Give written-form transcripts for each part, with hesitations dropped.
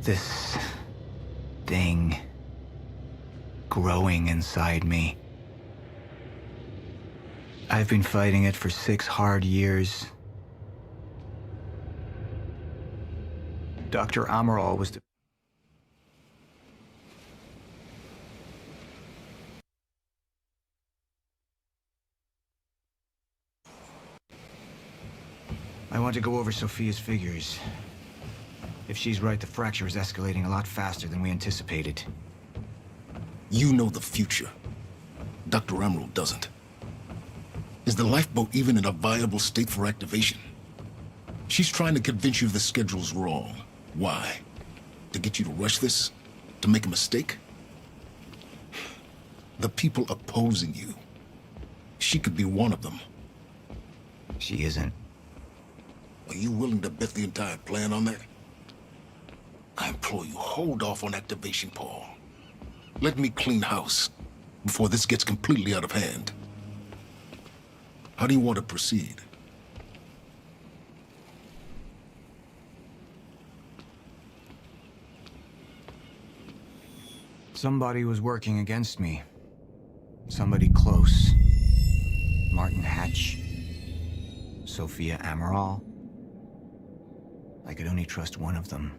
this thing growing inside me. I've been fighting it for 6 hard years. Dr. Amaral was the... I want to go over Sophia's figures. If she's right, the fracture is escalating a lot faster than we anticipated. You know the future. Dr. Amaral doesn't. Is the lifeboat even in a viable state for activation? She's trying to convince you the schedule's wrong. Why? To get you to rush this? To make a mistake? The people opposing you. She could be one of them. She isn't. Are you willing to bet the entire plan on that? I implore you, hold off on activation, Paul. Let me clean house before this gets completely out of hand. How do you want to proceed? Somebody was working against me. Somebody close. Martin Hatch. Sophia Amaral. I could only trust one of them.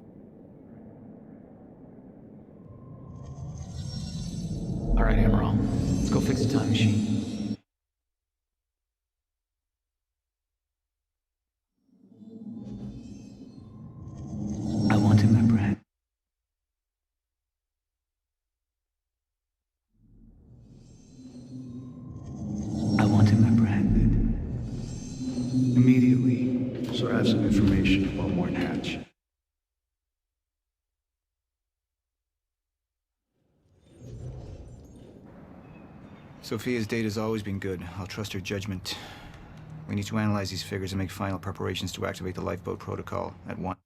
All right, Amaral. Let's go fix the time machine. I want him apprehended. I want him apprehended. Immediately. So I have some information about Martin Hatch. Sophia's data's always been good. I'll trust her judgment. We need to analyze these figures and make final preparations to activate the lifeboat protocol at once.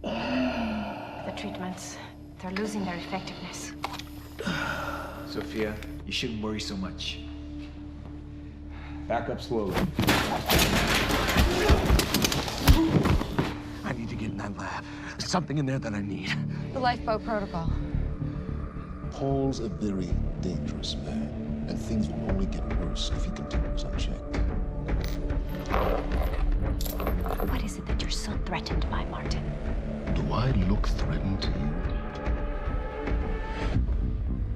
The treatments, they're losing their effectiveness. Sophia, you shouldn't worry so much. Back up slowly. I need to get in that lab. There's something in there that I need. The lifeboat protocol. Paul's a very dangerous man, and things will only get worse if he continues unchecked. What is it that you're so threatened by, Martin? Do I look threatened to you?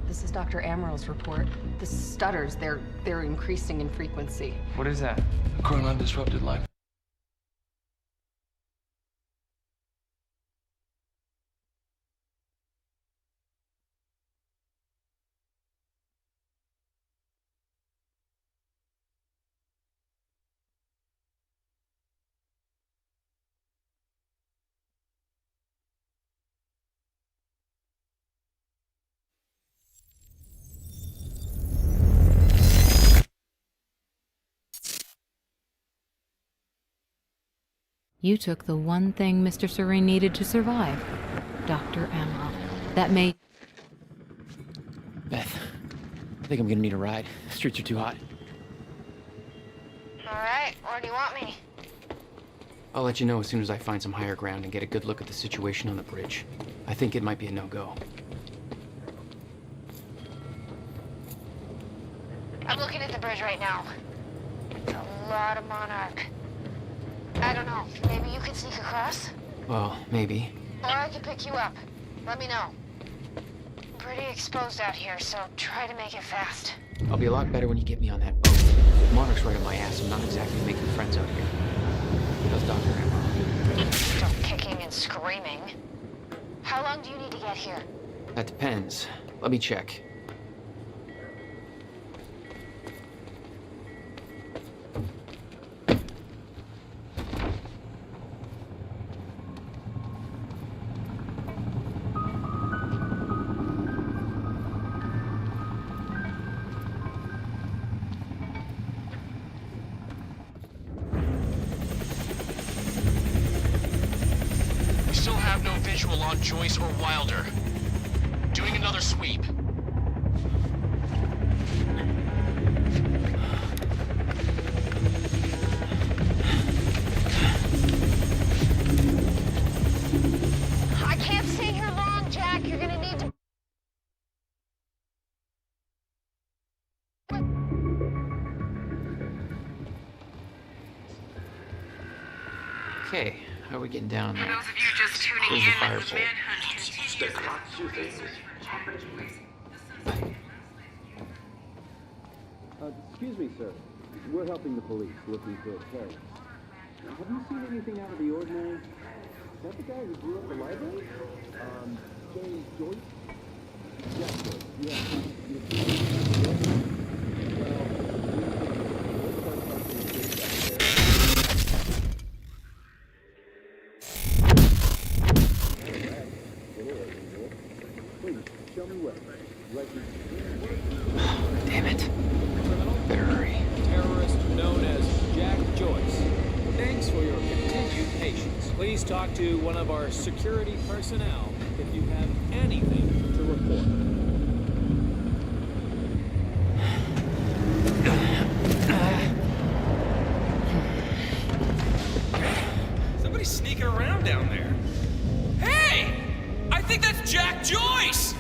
This is Dr. Amaral's report. The stutters, they're increasing in frequency. What is that? Occurring undisrupted life. You took the one thing Mr. Serene needed to survive, Dr. Amaral. That made... Beth, I think I'm gonna need a ride. The streets are too hot. All right, where do you want me? I'll let you know as soon as I find some higher ground and get a good look at the situation on the bridge. I think it might be a no-go. I'm looking at the bridge right now. It's a lot of Monarch. I don't know, maybe you could sneak across? Well, maybe. Or I could pick you up. Let me know. I'm pretty exposed out here, so try to make it fast. I'll be a lot better when you get me on that boat. Monarch's right on my ass. I'm not exactly making friends out here. How's Dr. Amaral? Still kicking and screaming. How long do you need to get here? That depends. Let me check. Visual on Joyce or Wilder. Doing another sweep. Okay, how are we getting down there? For those of you just tuning Where's the in, fire the pole? manhunt. Excuse me, sir. We're helping the police looking for a terrorist. Have you seen anything out of the ordinary? Is that the guy who blew up the library? James Joyce? Yes, sir. Show me where. Damn it. Better hurry. Terrorist known as Jack Joyce. Thanks for your continued patience. Please talk to one of our security personnel if you have anything to report. Somebody's sneaking around down there. Hey! I think that's Jack Joyce!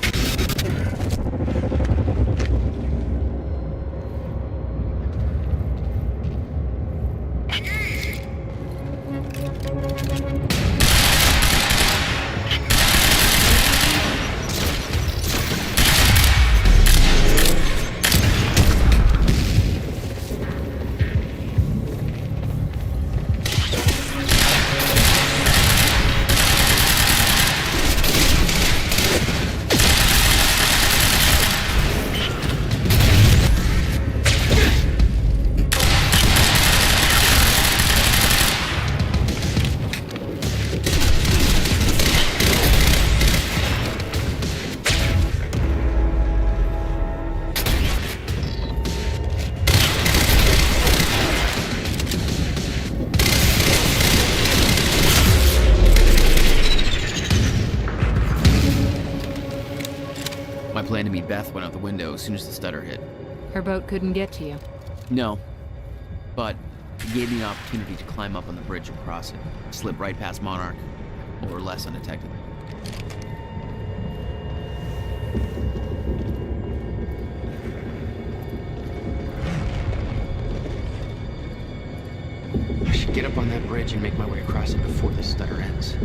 My plan to meet Beth went out the window as soon as the stutter hit. Her boat couldn't get to you. No. But it gave me the opportunity to climb up on the bridge and cross it. Slip right past Monarch, more or less undetected. I should get up on that bridge and make my way across it before the stutter ends.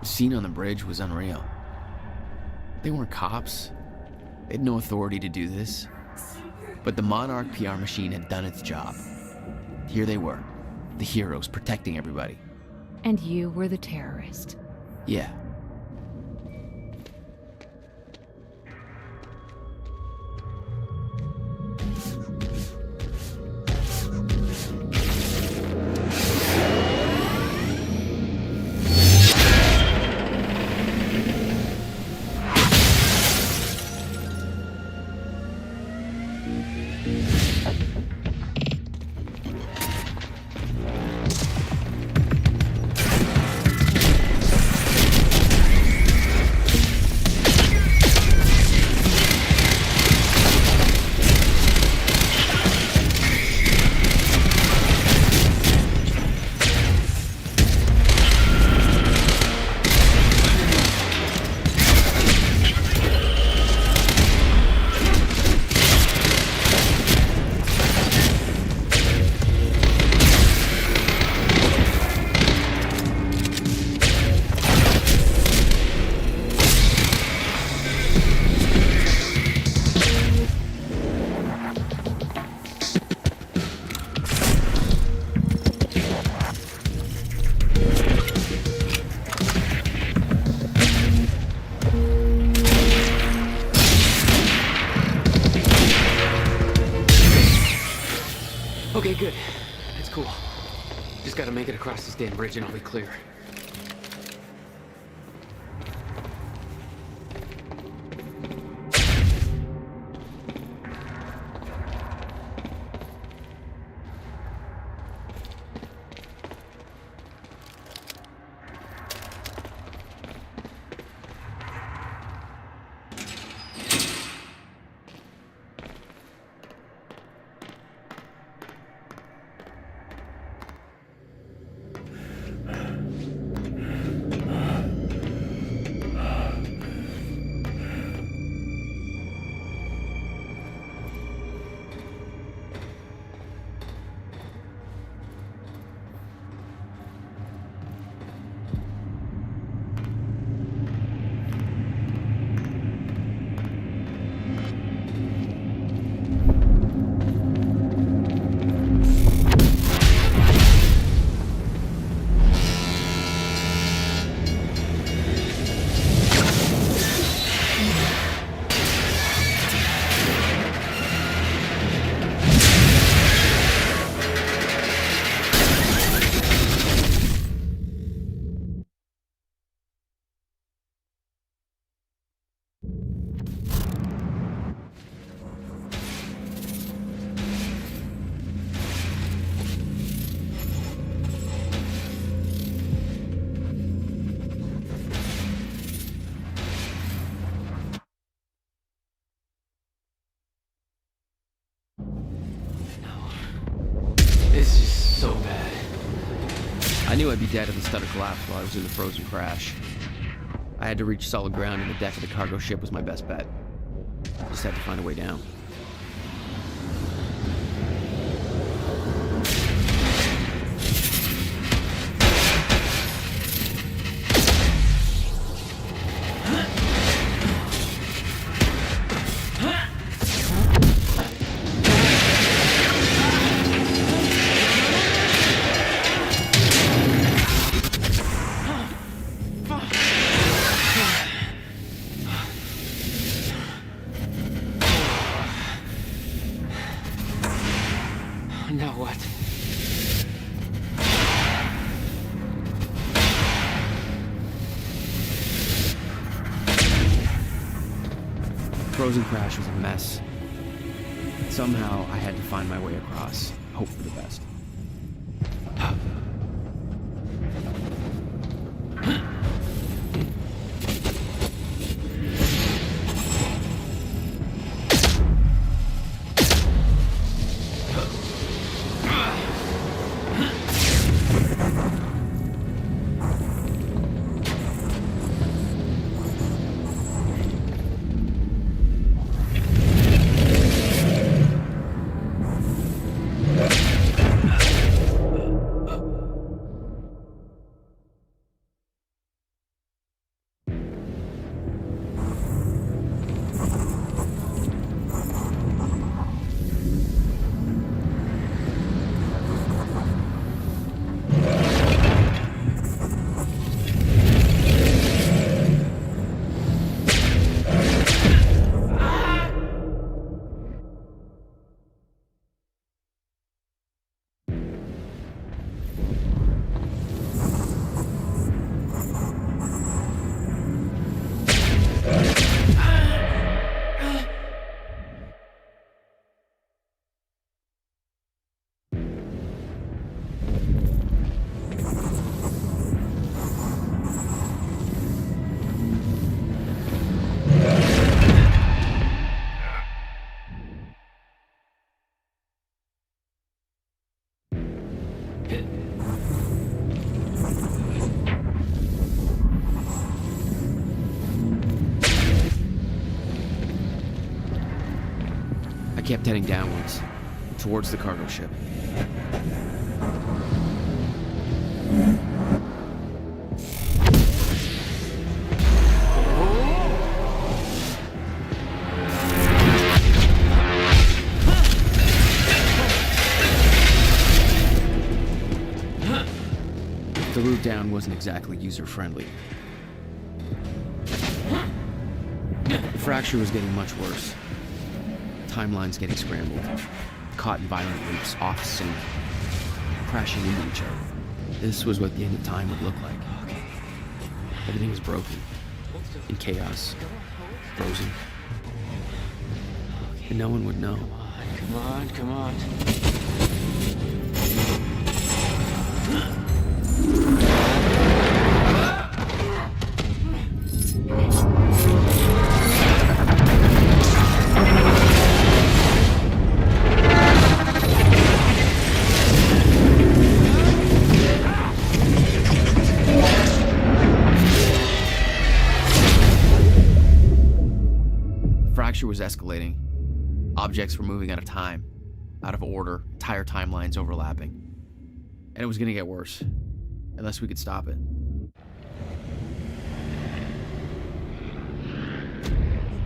The scene on the bridge was unreal. They weren't cops. They had no authority to do this. But the Monarch PR machine had done its job. Here they were, the heroes protecting everybody. And you were the terrorist. Yeah. Okay, good. That's cool. Just gotta make it across this damn bridge and I'll be clear. I knew I'd be dead if the stutter collapsed while I was in the frozen crash. I had to reach solid ground, and the deck of the cargo ship was my best bet. Just had to find a way down. Now what? Frozen crash was a mess. Somehow, I had to find my way across, hope for the best. I kept heading downwards, towards the cargo ship. The route down wasn't exactly user-friendly. The fracture was getting much worse. Timelines getting scrambled, caught in violent loops, off sync, crashing into each other. This was what the end of time would look like. Everything was broken, in chaos, frozen, and no one would know. Come on, come on. Fracture was escalating. Objects were moving out of time, out of order, entire timelines overlapping. And it was gonna get worse, unless we could stop it. You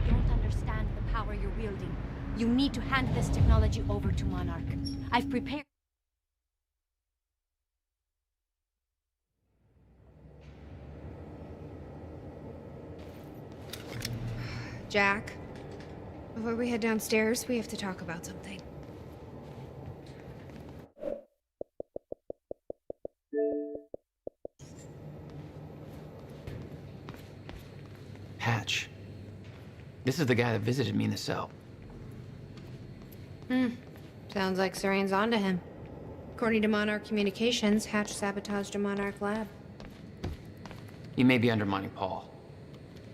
don't understand the power you're wielding. You need to hand this technology over to Monarch. I've prepared... Jack, before we head downstairs, we have to talk about something. Hatch. This is the guy that visited me in the cell. Sounds like Serene's onto him. According to Monarch Communications, Hatch sabotaged a Monarch lab. He may be undermining Paul,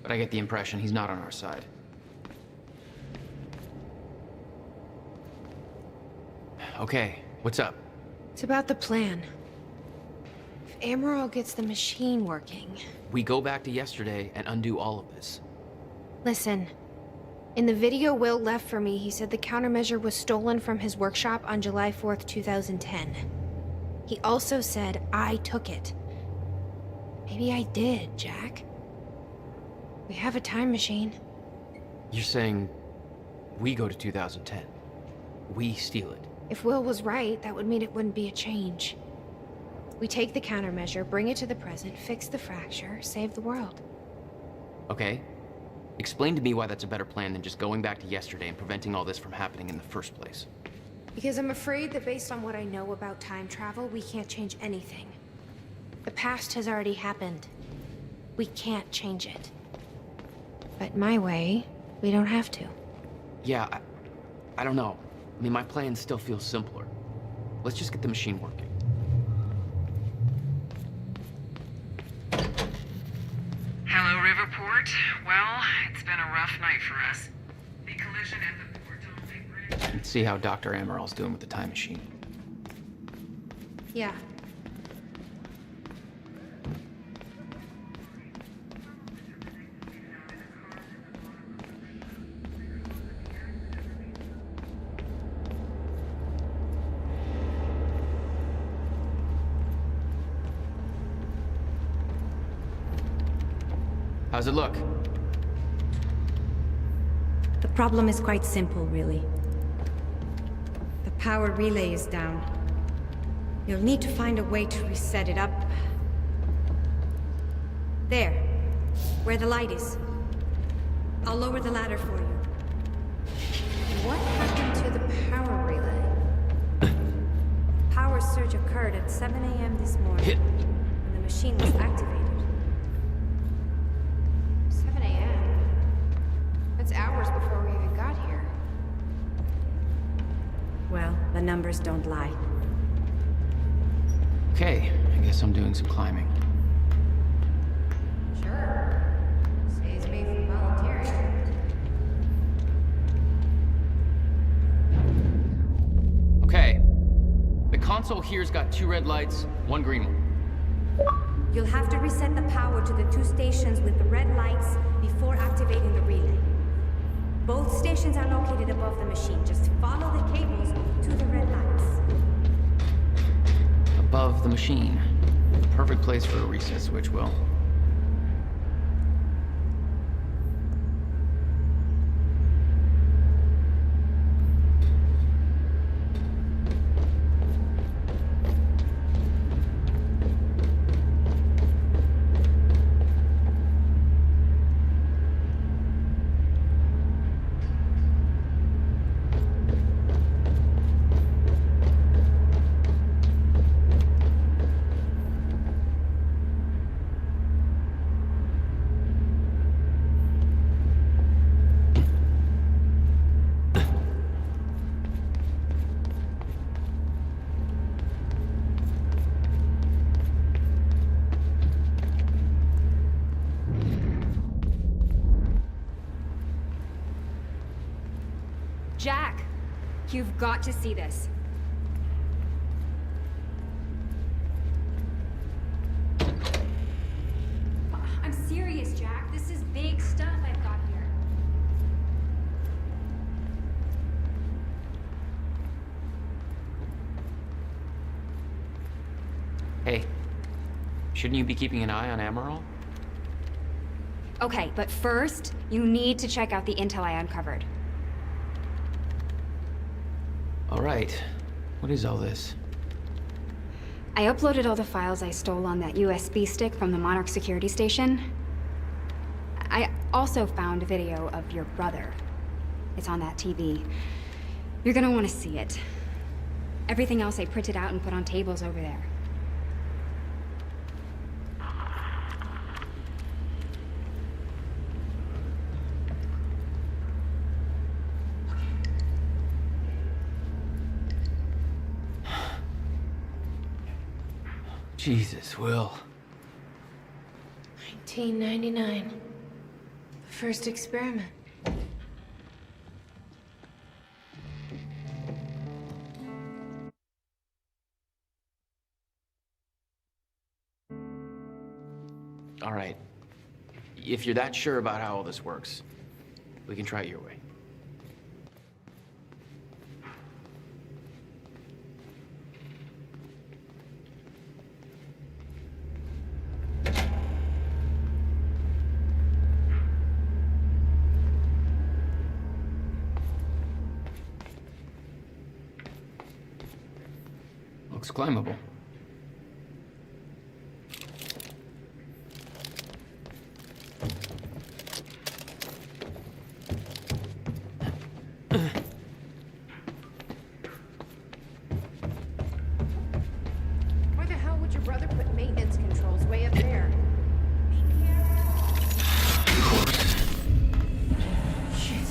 but I get the impression he's not on our side. Okay, what's up? It's about the plan. If Amaral gets the machine working. We go back to yesterday and undo all of this. Listen, in the video Will left for me, he said the countermeasure was stolen from his workshop on July 4th, 2010. He also said I took it. Maybe I did, Jack. We have a time machine. You're saying we go to 2010. We steal it. If Will was right, that would mean it wouldn't be a change. We take the countermeasure, bring it to the present, fix the fracture, save the world. Okay. Explain to me why that's a better plan than just going back to yesterday and preventing all this from happening in the first place. Because I'm afraid that based on what I know about time travel, we can't change anything. The past has already happened. We can't change it. But my way, we don't have to. Yeah, I don't know. I mean, my plan still feels simpler. Let's just get the machine working. Hello, Riverport. Well, it's been a rough night for us. The collision at the Portone Bridge. Let's see how Dr. Amaral's doing with the time machine. Yeah. How's it look? The problem is quite simple, really. The power relay is down. You'll need to find a way to reset it up. There, where the light is. I'll lower the ladder for you. What happened to the power relay? Power surge occurred at 7 a.m. this morning. When the machine was activated. 7 a.m.? That's hours before we even got here. Well, the numbers don't lie. Okay, I guess I'm doing some climbing. Sure. Saves me from volunteering. Okay. The console here's got 2 red lights, 1 green one. You'll have to reset the power to the 2 stations with the red lights before activating the relay. Both stations are located above the machine. Just follow the cables to the red lights. Above the machine. Perfect place for a reset switch, Will. Jack, you've got to see this. I'm serious, Jack. This is big stuff I've got here. Hey, shouldn't you be keeping an eye on Amaral? Okay, but first, you need to check out the intel I uncovered. All right. What is all this? I uploaded all the files I stole on that USB stick from the Monarch security station. I also found a video of your brother. It's on that TV. You're gonna want to see it. Everything else I printed out and put on tables over there. Jesus, Will. 1999. The first experiment. All right. If you're that sure about how all this works, we can try it your way. Looks climbable. Why the hell would your brother put maintenance controls way up there? Shit.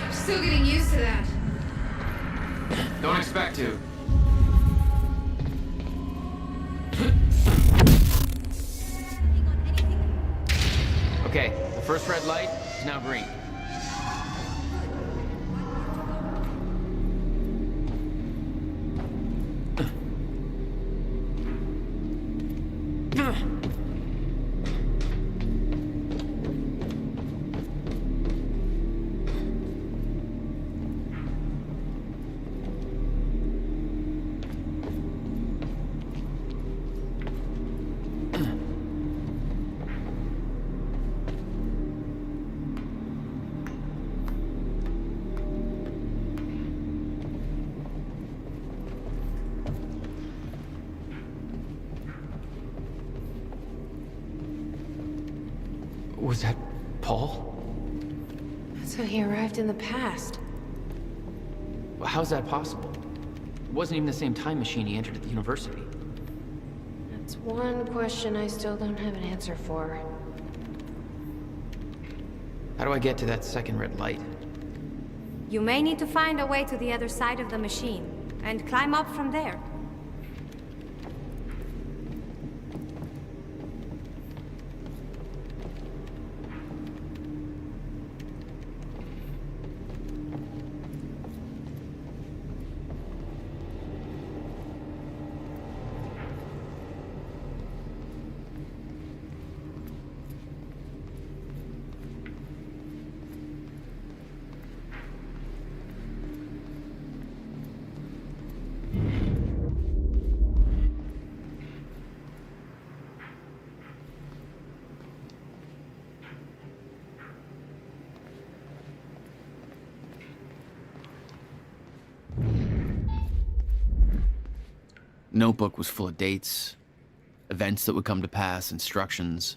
I'm still getting used to that. Don't expect to. Okay, the first red light is now green. Was that Paul? That's how he arrived in the past. How's that possible? It wasn't even the same time machine he entered at the university. That's one question I still don't have an answer for. How do I get to that second red light? You may need to find a way to the other side of the machine, and climb up from there. Notebook was full of dates, events that would come to pass, instructions.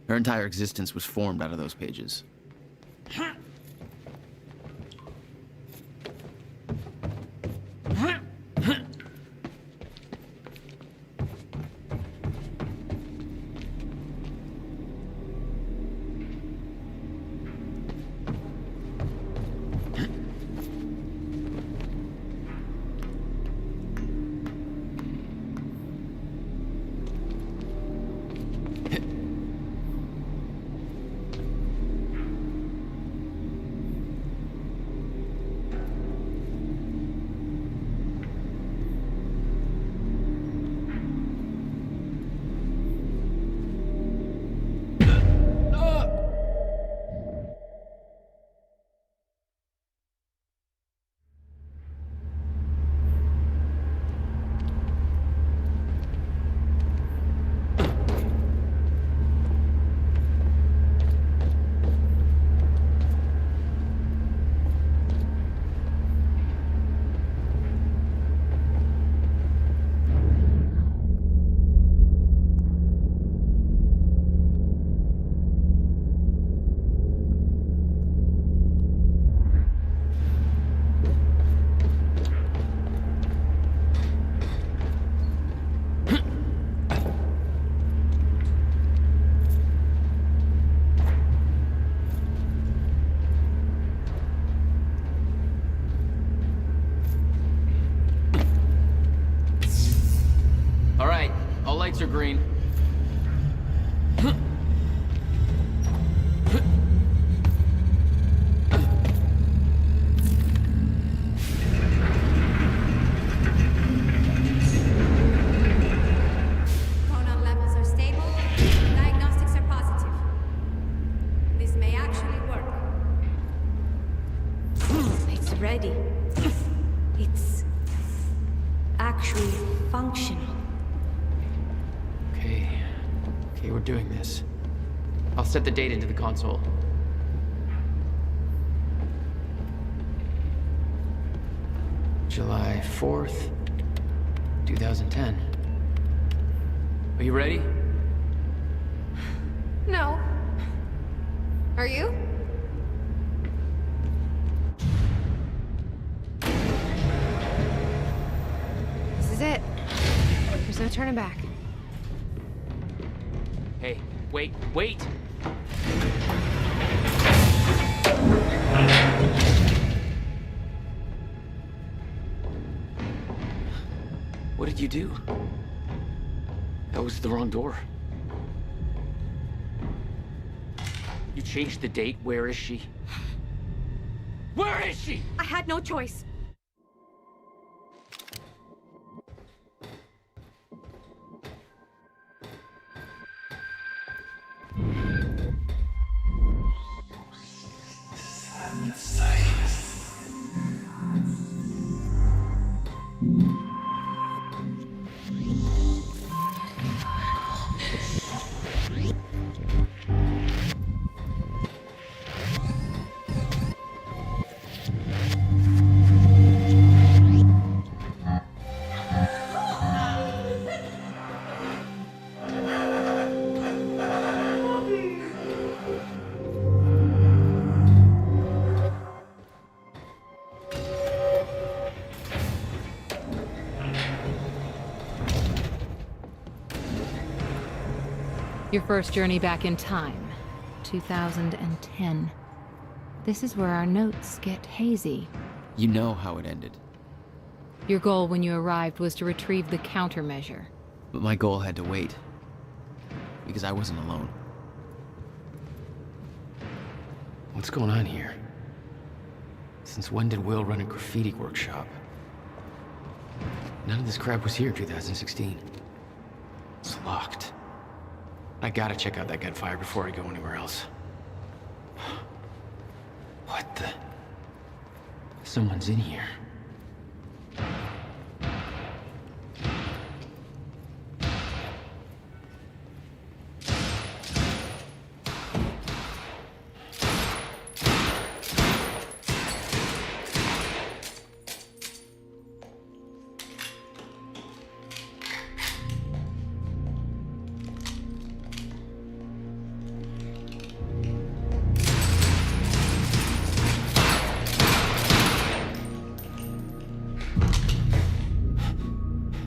Her entire existence was formed out of those pages. Lights are green. Chronon levels are stable. Okay, we're doing this. I'll set the date into the console. July 4th, 2010. Are you ready? No. Are you? This is it. There's no turning back. Hey, wait, wait! What did you do? That was the wrong door. You changed the date. Where is she? Where is she? I had no choice. Your first journey back in time, 2010. This is where our notes get hazy. You know how it ended. Your goal when you arrived was to retrieve the countermeasure. But my goal had to wait. Because I wasn't alone. What's going on here? Since when did Will run a graffiti workshop? None of this crap was here in 2016. It's locked. I gotta check out that gunfire before I go anywhere else. What the? Someone's in here.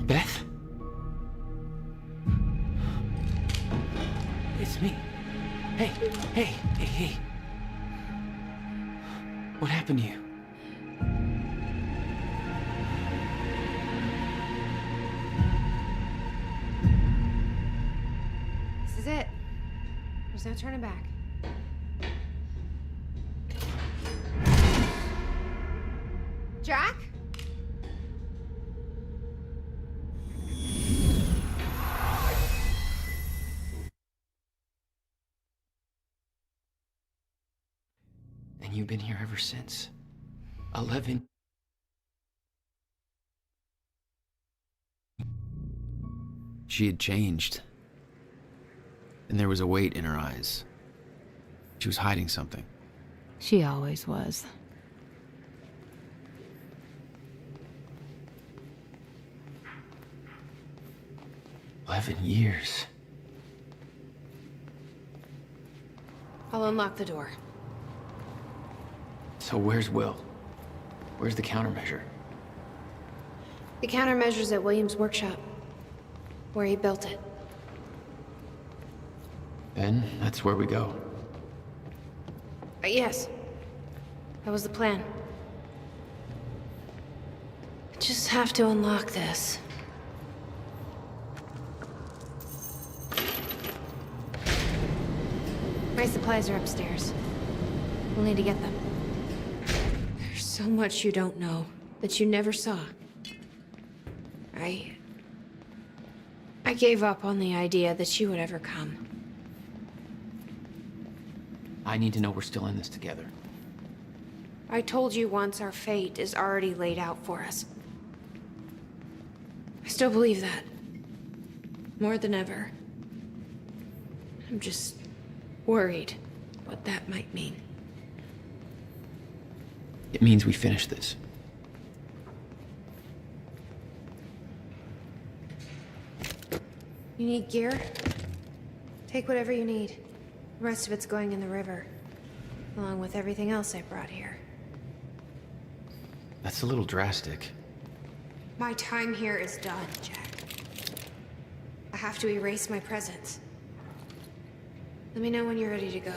Beth? It's me. Hey, hey, hey, hey. What happened to you? This is it. There's no turning back. Jack? And you've been here ever since. 11. She had changed. And there was a weight in her eyes. She was hiding something. She always was. "11 years. I'll unlock the door. So where's Will? Where's the countermeasure? The countermeasure's at Williams' workshop, where he built it. Then that's where we go. Yes. That was the plan. I just have to unlock this. My supplies are upstairs. We'll need to get them. There's so much you don't know that you never saw. I gave up on the idea that she would ever come. I need to know we're still in this together. I told you once our fate is already laid out for us. I still believe that. More than ever. I'm just worried what that might mean. It means we finish this. You need gear? Take whatever you need. The rest of it's going in the river, along with everything else I brought here. That's a little drastic. My time here is done, Jack. I have to erase my presence. Let me know when you're ready to go.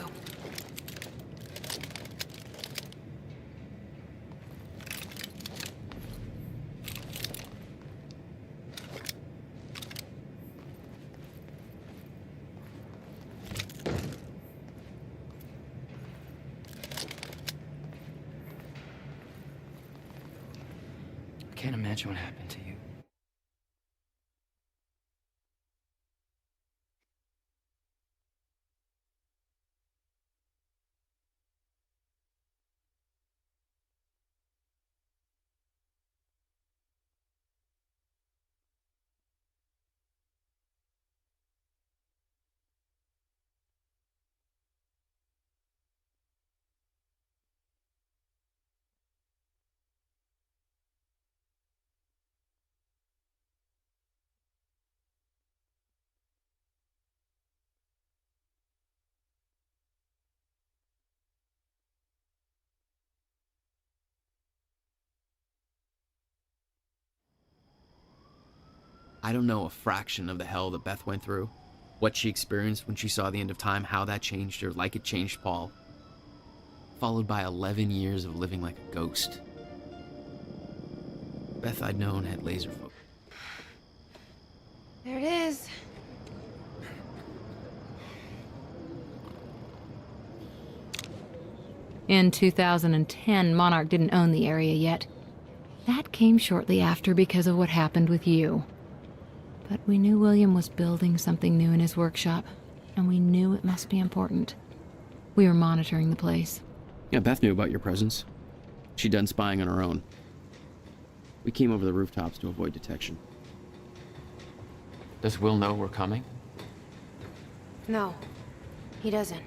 I can't imagine what happened to you. I don't know a fraction of the hell that Beth went through, what she experienced when she saw the end of time, how that changed her like it changed Paul. Followed by 11 years of living like a ghost. Beth I'd known had laser focus. There it is. In 2010, Monarch didn't own the area yet. That came shortly after because of what happened with you. But we knew William was building something new in his workshop, and we knew it must be important. We were monitoring the place. Yeah, Beth knew about your presence. She'd done spying on her own. We came over the rooftops to avoid detection. Does Will know we're coming? No, he doesn't.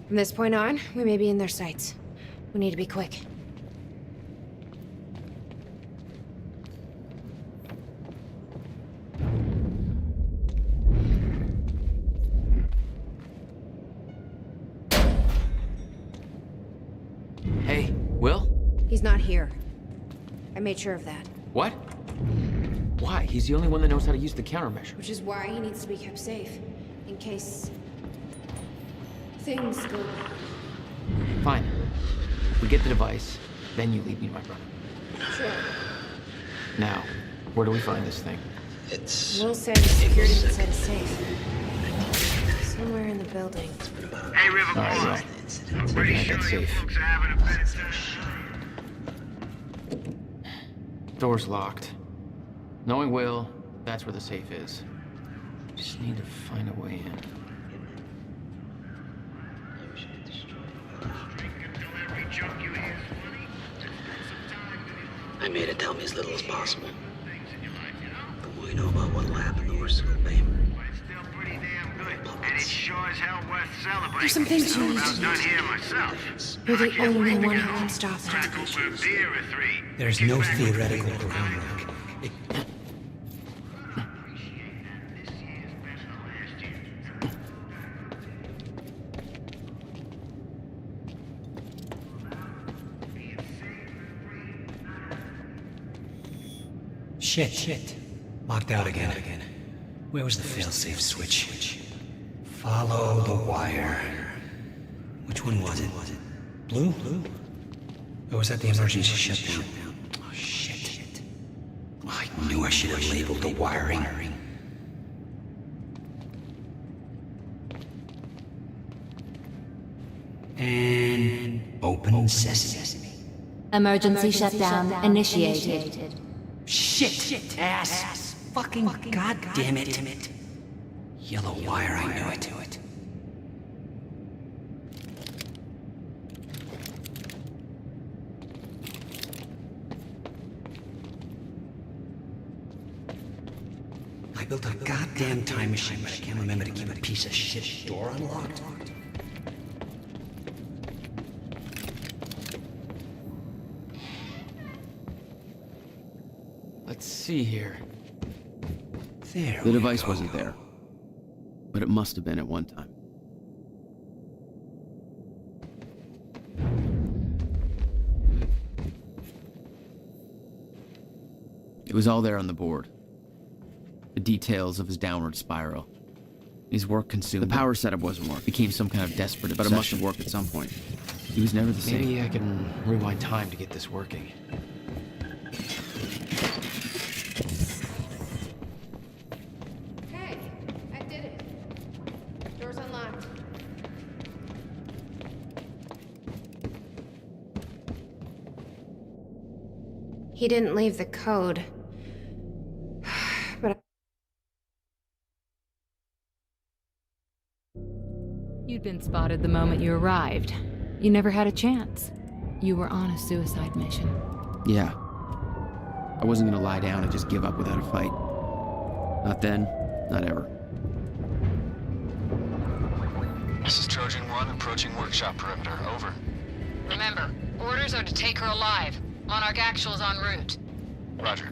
From this point on, we may be in their sights. We need to be quick. Hey, Will? He's not here. I made sure of that. What? Why? He's the only one that knows how to use the countermeasure. Which is why he needs to be kept safe. In case... things go wrong. Fine. We get the device, then you lead me to my brother. Sure. Now, where do we find this thing? Will said security inside is safe. Somewhere in the building. Hey, River All right, well. I'm pretty Yeah, sure that's you safe. folks are having a better time. Door's locked. Knowing Will, that's where the safe is. Just need to find a way in. I made it tell me as little as possible. The more you know about what'll happen, the worse it'll be. And it's sure as hell worth celebrating. There's some things you need I to was done know. here myself. You're the only one who can stop it. Crack open a beer or three. There's no theoretical groundwork. Shit. Locked out again. Where was the failsafe switch? Follow the wire. Which one was it? Blue? Or was that the emergency shutdown? Oh, shit. I knew I should have labeled the wiring. And open sesame. Emergency shutdown initiated. Shit! Ass! fucking goddamn it. Yellow wire, I knew it. I built a goddamn time machine, but I can't remember to keep a piece of shit door unlocked. Let's see here. There The device wasn't there, but it must have been at one time. It was all there on the board. The details of his downward spiral. His work consumed. The power setup wasn't working. Became some kind of desperate obsession. But it must have worked at some point. He was never the same. Maybe I can rewind time to get this working. Hey, I did it. Door's unlocked. He didn't leave the code. But You'd been spotted the moment you arrived. You never had a chance. You were on a suicide mission. Yeah. I wasn't gonna lie down and just give up without a fight. Not then, not ever. This is Trojan 1 approaching workshop perimeter. Over. Remember, orders are to take her alive. Monarch Actual's en route. Roger.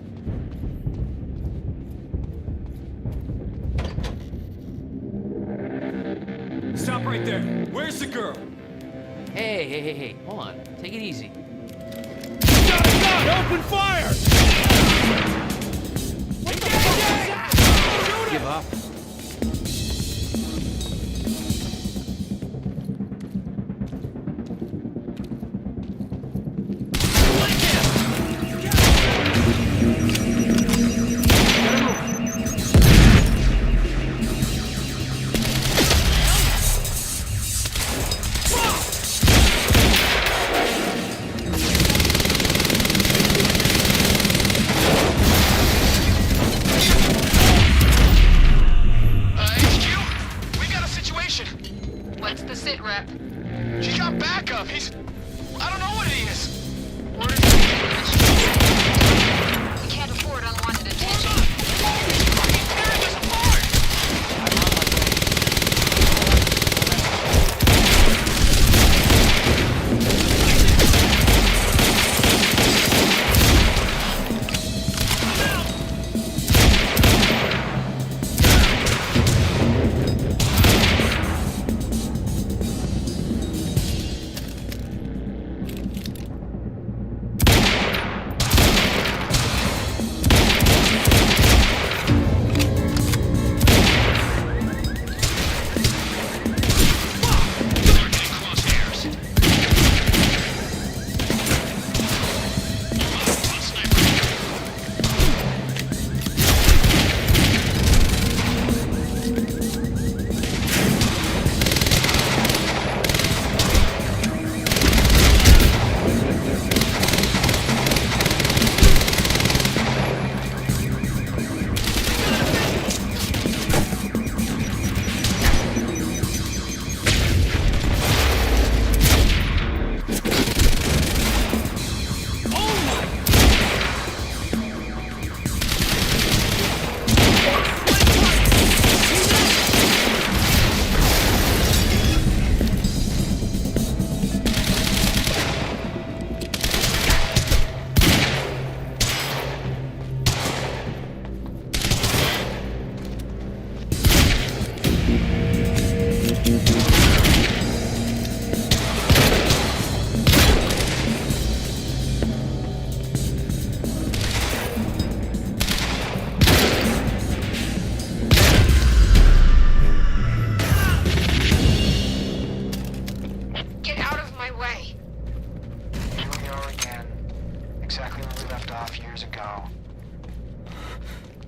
Stop right there. Where's the girl? Hey. Hold on. Take it easy. Got a gun! Open fire! What the fuck is that? Give up. What's the sit rep? She's got backup. I don't know what he is. Orders we can't afford unwanted attention.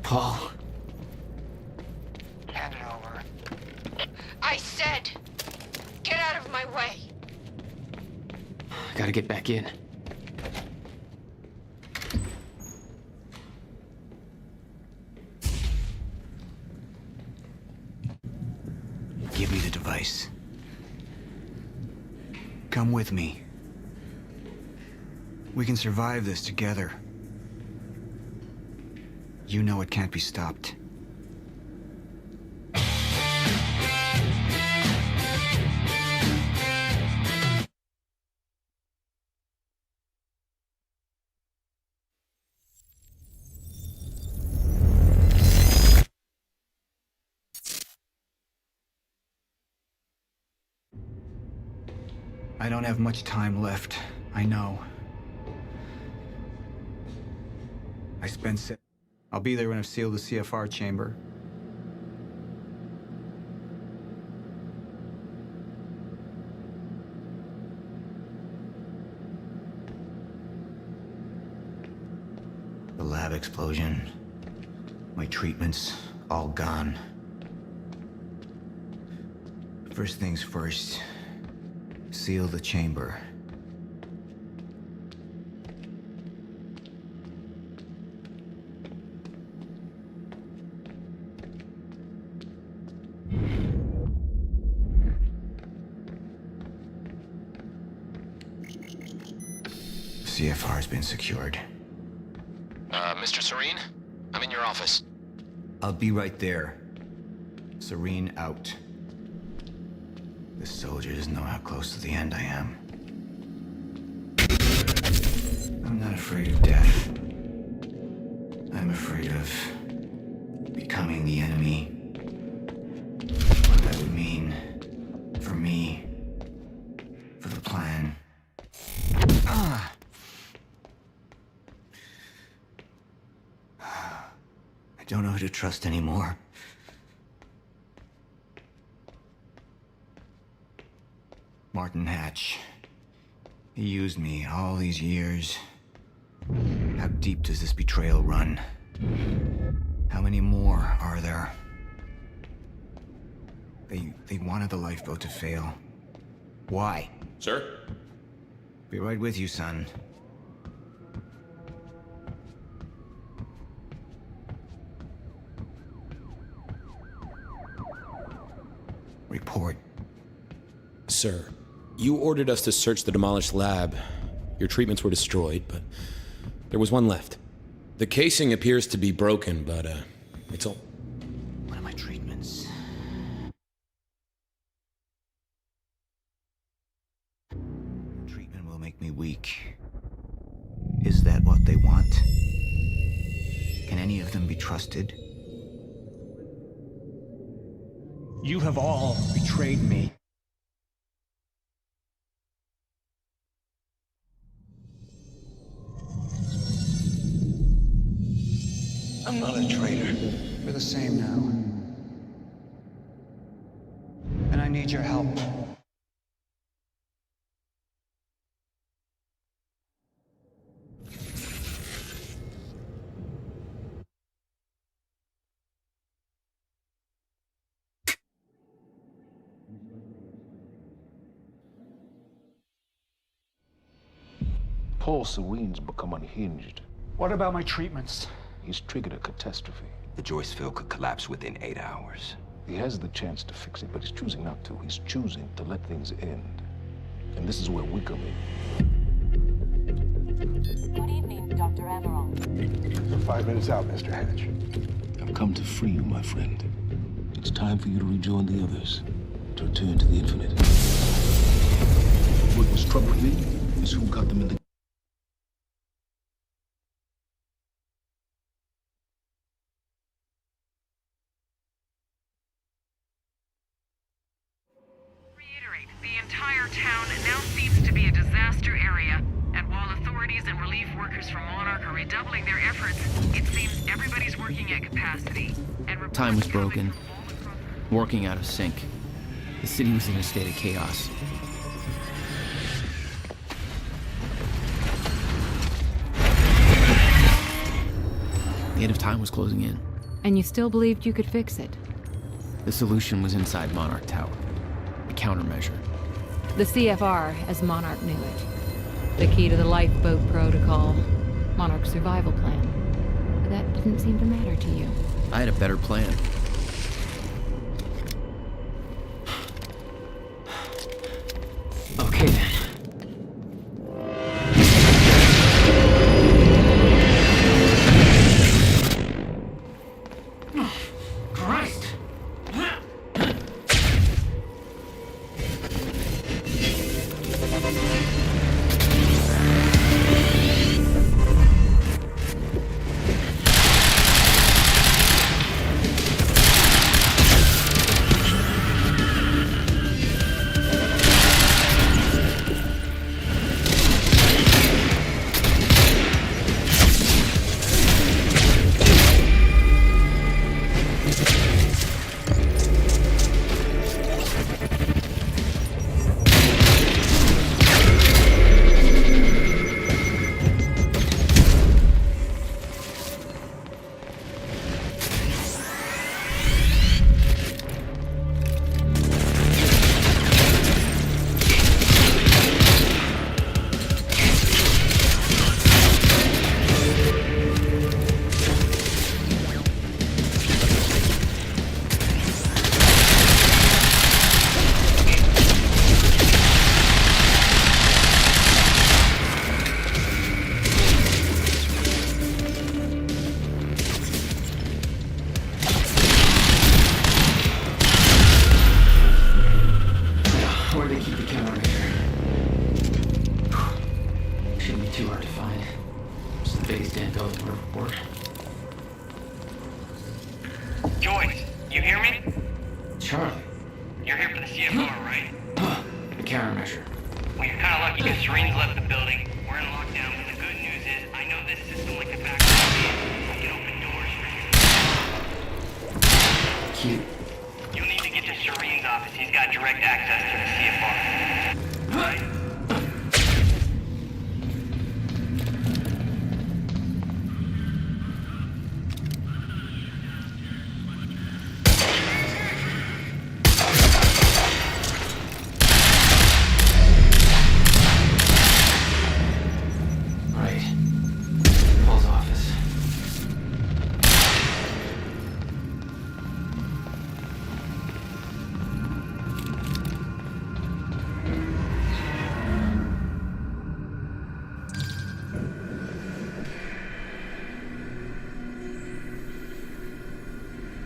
Paul. Hand it over. I said, get out of my way. Gotta get back in. give me the device. Come with me. We can survive this together. You know it can't be stopped. I don't have much time left, I know. I'll be there when I've sealed the CFR chamber. The lab explosion, my treatments, all gone. First things first, seal the chamber. CFR's been secured. Mr. Serene? I'm in your office. I'll be right there. Serene out. This soldier doesn't know how close to the end I am. I'm not afraid of death. I'm afraid of becoming the enemy. What that would mean for me, for the plan. I don't know who to trust anymore. Martin Hatch. He used me all these years. How deep does this betrayal run? How many more are there? They wanted the lifeboat to fail. Why? Sir? Be right with you, son. Report. Sir, you ordered us to search the demolished lab. Your treatments were destroyed, but there was one left. The casing appears to be broken, but, it's all... What are my treatments? Treatment will make me weak. Is that what they want? Can any of them be trusted? You have all betrayed me. I'm not a traitor. We're the same now. And I need your help. Paul Serene's become unhinged. What about my treatments? He's triggered a catastrophe. The Joyce field could collapse within 8 hours. He has the chance to fix it, but he's choosing not to. He's choosing to let things end. And this is where we come in. Good evening, Dr. Amaral. You're 5 minutes out, Mr. Hatch. I've come to free you, my friend. It's time for you to rejoin the others, to return to the infinite. What was troubling me is who got them in the... The entire town now seems to be a disaster area, and while authorities and relief workers from Monarch are redoubling their efforts, it seems everybody's working at capacity. And Time was broken, working out of sync. The city was in a state of chaos. The end of time was closing in. And you still believed you could fix it? The solution was inside Monarch Tower. A countermeasure. The CFR, as Monarch knew it. The key to the lifeboat protocol. Monarch's survival plan. But that didn't seem to matter to you. I had a better plan. Christ! Where'd they keep the countermeasure? Shouldn't be too hard to find. It's the biggest damn building in Riverport. Joyce, you hear me? Charlie. You're here for the CFR, right? The countermeasure. Well, you're kind of lucky because Serene's left the building. We're in lockdown, but the good news is I know this system like the back of my hand. I can open doors for you. Cute. You'll need to get to Serene's office. He's got direct access to the CFR. Right? Right. Paul's office.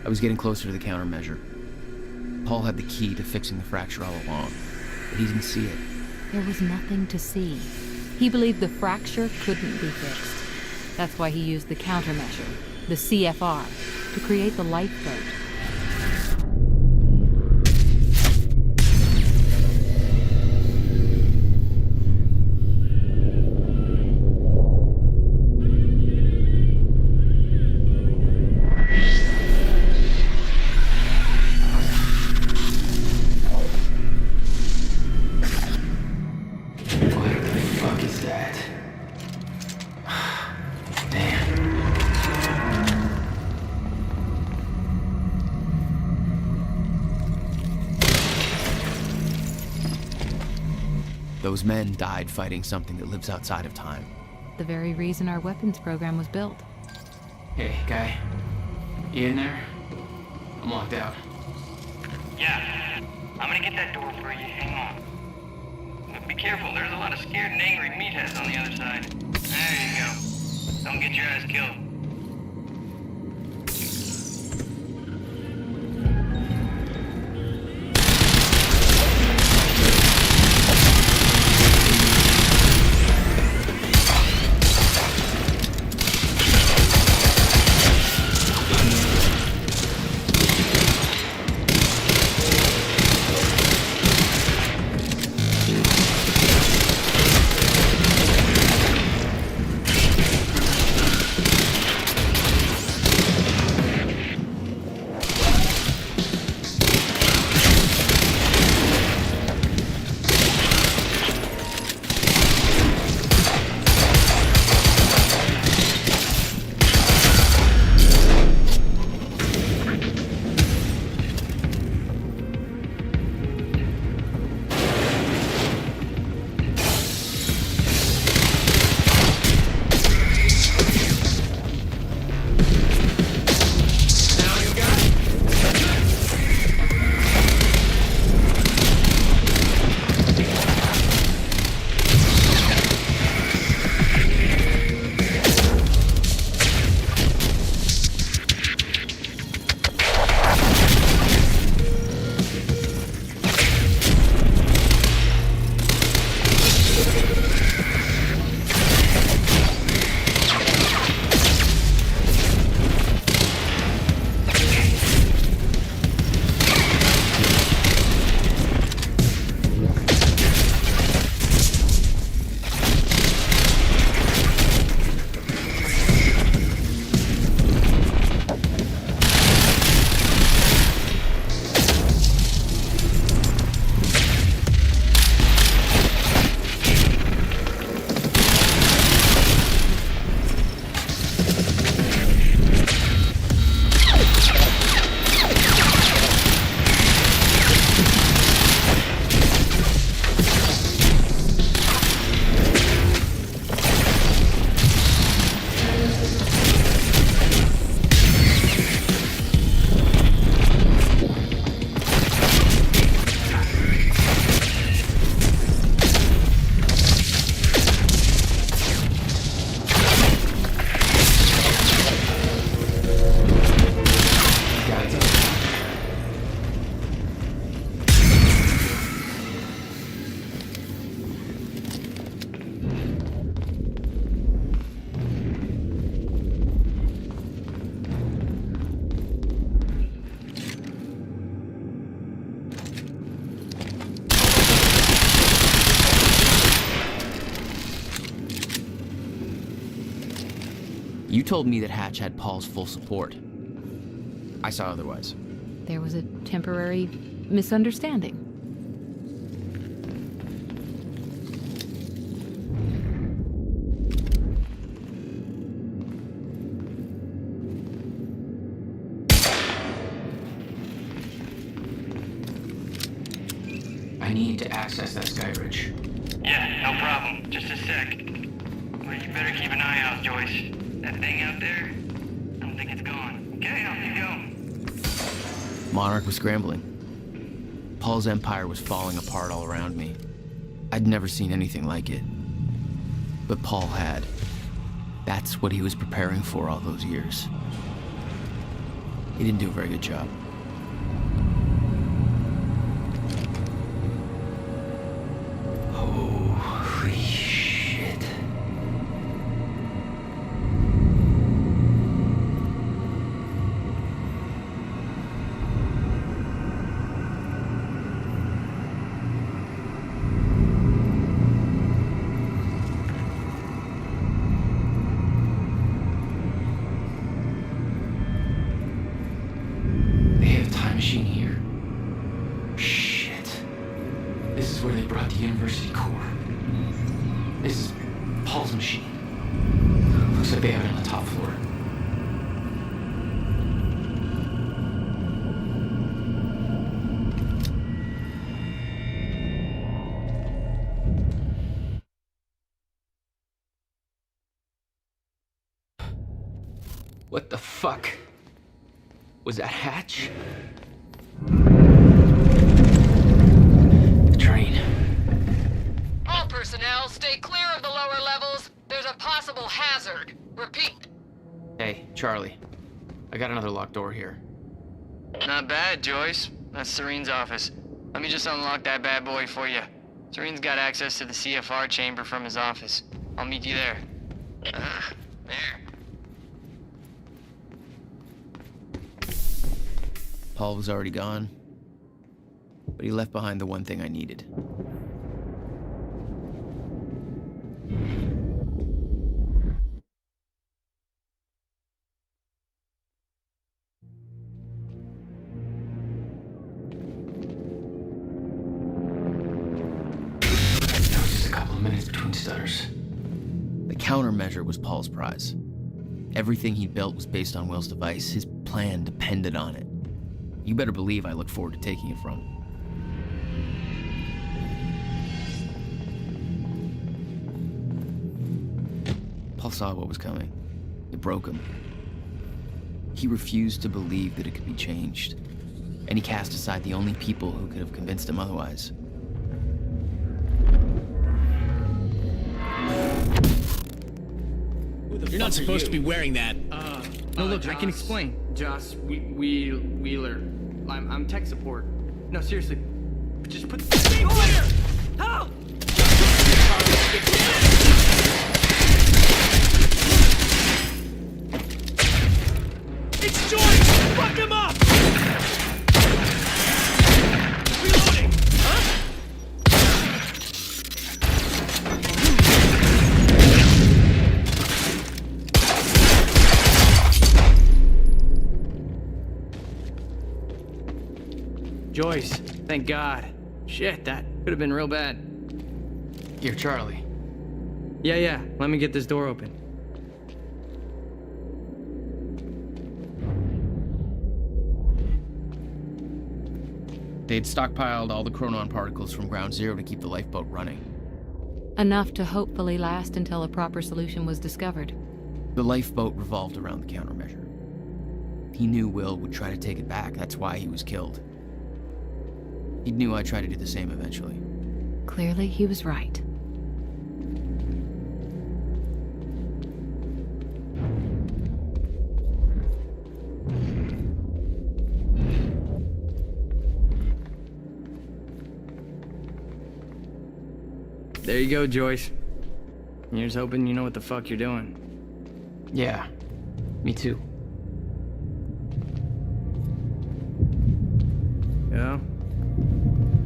I was getting closer to the countermeasure. Paul had the key to fixing the fracture all along, but he didn't see it. There was nothing to see. He believed the fracture couldn't be fixed. That's why he used the countermeasure, the CFR, to create the lifeboat. What the fuck is that? Damn. Those men died fighting something that lives outside of time. The very reason our weapons program was built. Hey, guy. You in there? I'm locked out. Yeah. I'm gonna get that door for you. Hang on. But be careful. There's a lot of scared and angry meatheads on the other side. There you go. Don't get your ass killed. You told me that Hatch had Paul's full support. I saw otherwise. There was a temporary misunderstanding. I need to access that sky bridge. Yeah, no problem. Just a sec. Well, you better keep an eye out, Joyce. That thing out there, I don't think it's gone. Okay, off you go. Monarch was scrambling. Paul's empire was falling apart all around me. I'd never seen anything like it. But Paul had. That's what he was preparing for all those years. He didn't do a very good job. Holy shit. They have a time machine here. Shit. This is where they brought the university core. This is Paul's machine. Looks like they have it on the top floor. What the fuck? Was that Hatch? The train. All personnel, stay clear of the lower levels. There's a possible hazard. Repeat. Hey, Charlie. I got another locked door here. Not bad, Joyce. That's Serene's office. Let me just unlock that bad boy for you. Serene's got access to the CFR chamber from his office. I'll meet you there. There. Paul was already gone, but he left behind the one thing I needed. Just a couple of minutes between stutters. The countermeasure was Paul's prize. Everything he built was based on Will's device. His plan depended on it. You better believe I look forward to taking it from him. Paul saw what was coming. It broke him. He refused to believe that it could be changed. And he cast aside the only people who could have convinced him otherwise. You're not supposed to be wearing that. No, look, I can explain. Joss Wheeler. I'm tech support. No, seriously. Just put the thing clear! Help! It's Joyce! Fuck him up! Reloading! Huh? Joyce, thank God. Shit, that could have been real bad. Here, Charlie. Yeah, let me get this door open. They'd stockpiled all the chronon particles from Ground Zero to keep the lifeboat running. Enough to hopefully last until a proper solution was discovered. The lifeboat revolved around the countermeasure. He knew Will would try to take it back. That's why he was killed. He knew I'd try to do the same eventually. Clearly, he was right. There you go, Joyce. Here's hoping you know what the fuck you're doing. Yeah, me too. Yeah?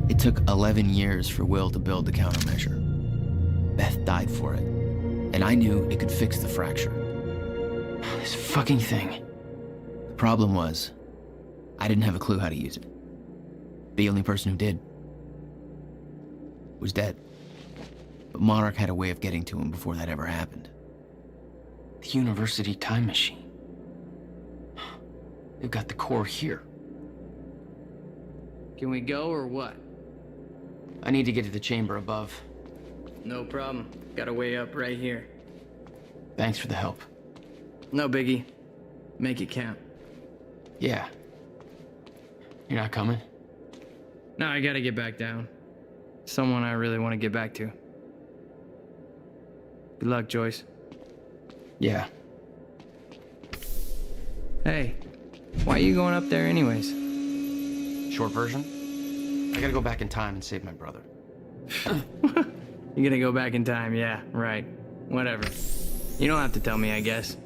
It took 11 years for Will to build the countermeasure. Beth died for it, and I knew it could fix the fracture. This fucking thing. The problem was, I didn't have a clue how to use it. The only person who did was dead. But Monarch had a way of getting to him before that ever happened. The university time machine. They've got the core here. Can we go or what? I need to get to the chamber above. No problem. Got a way up right here. Thanks for the help. No biggie. Make it count. Yeah. You're not coming? No, I gotta get back down. Someone I really want to get back to. Good luck, Joyce. Yeah. Hey, why are you going up there anyways? Short version? I gotta go back in time and save my brother. You're gonna go back in time, yeah, right. Whatever. You don't have to tell me, I guess.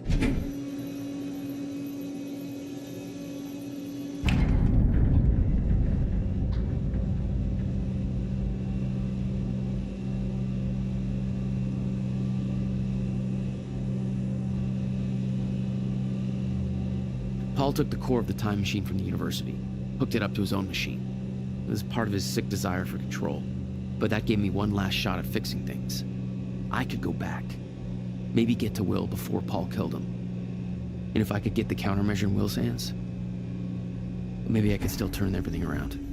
Paul took the core of the time machine from the university, hooked it up to his own machine. It was part of his sick desire for control, but that gave me one last shot at fixing things. I could go back, maybe get to Will before Paul killed him. And if I could get the countermeasure in Will's hands, maybe I could still turn everything around.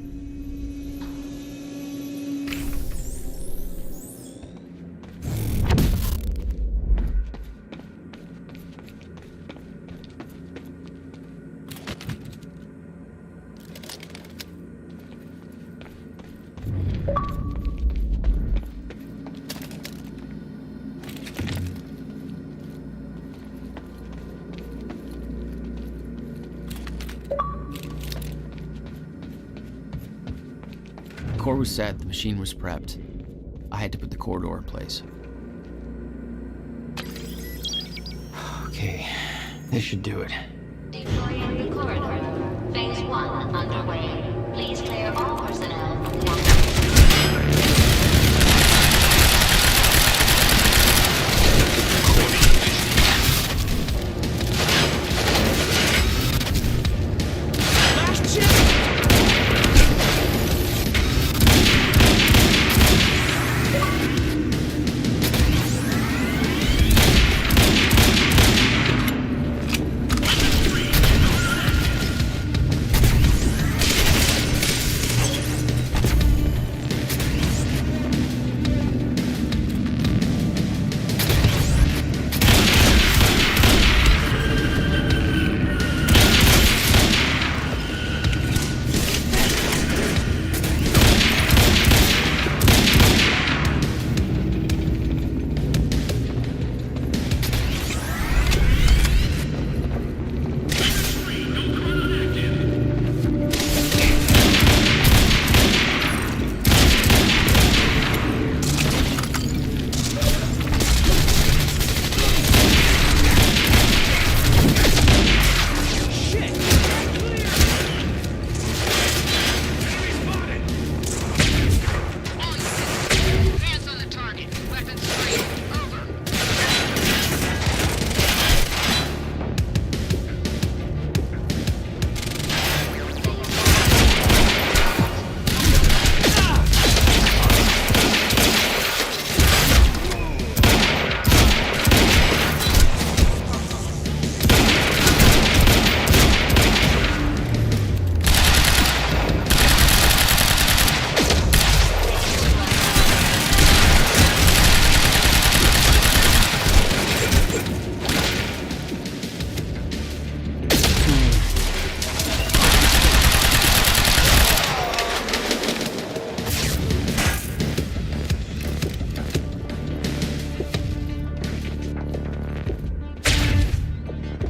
The core was set, the machine was prepped. I had to put the core door in place. Okay, this should do it. Deploying the corridor. Phase 1 underway. Please clear all personnel from the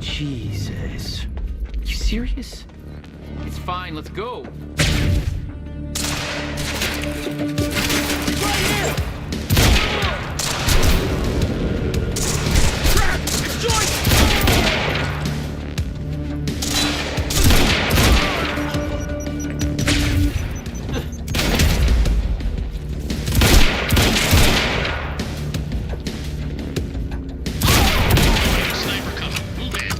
Jesus. You serious? It's fine, let's go. Sniper coming. Move in.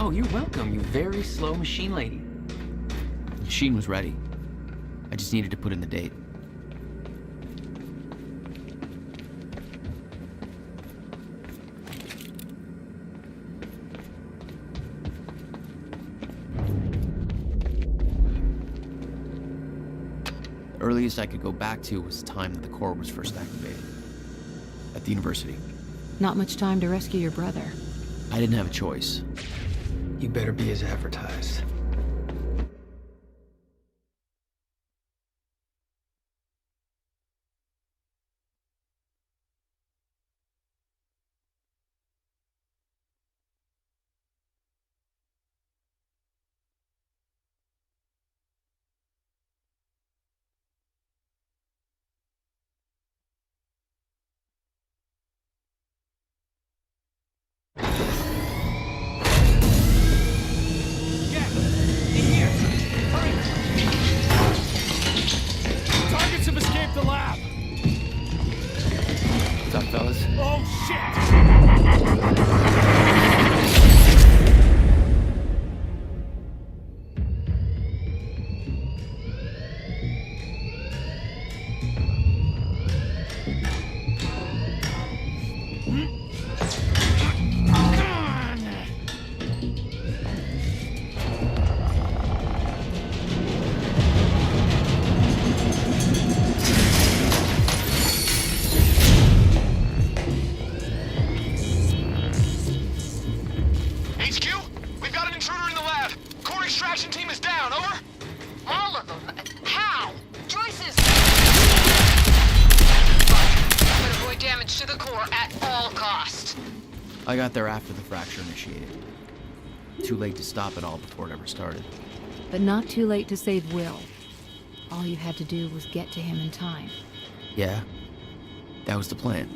Oh, you're welcome, you very slow machine lady. The machine was ready. I just needed to put in the date. Earliest I could go back to was the time that the core was first activated. At the university. Not much time to rescue your brother. I didn't have a choice. You better be as advertised. Targets have escaped the lab. What's up, fellas? Oh, shit! Extraction team is down, over? All of them? How? Joyce's... But avoid damage to the core at all costs. I got there after the fracture initiated. Too late to stop it all before it ever started. But not too late to save Will. All you had to do was get to him in time. Yeah, that was the plan.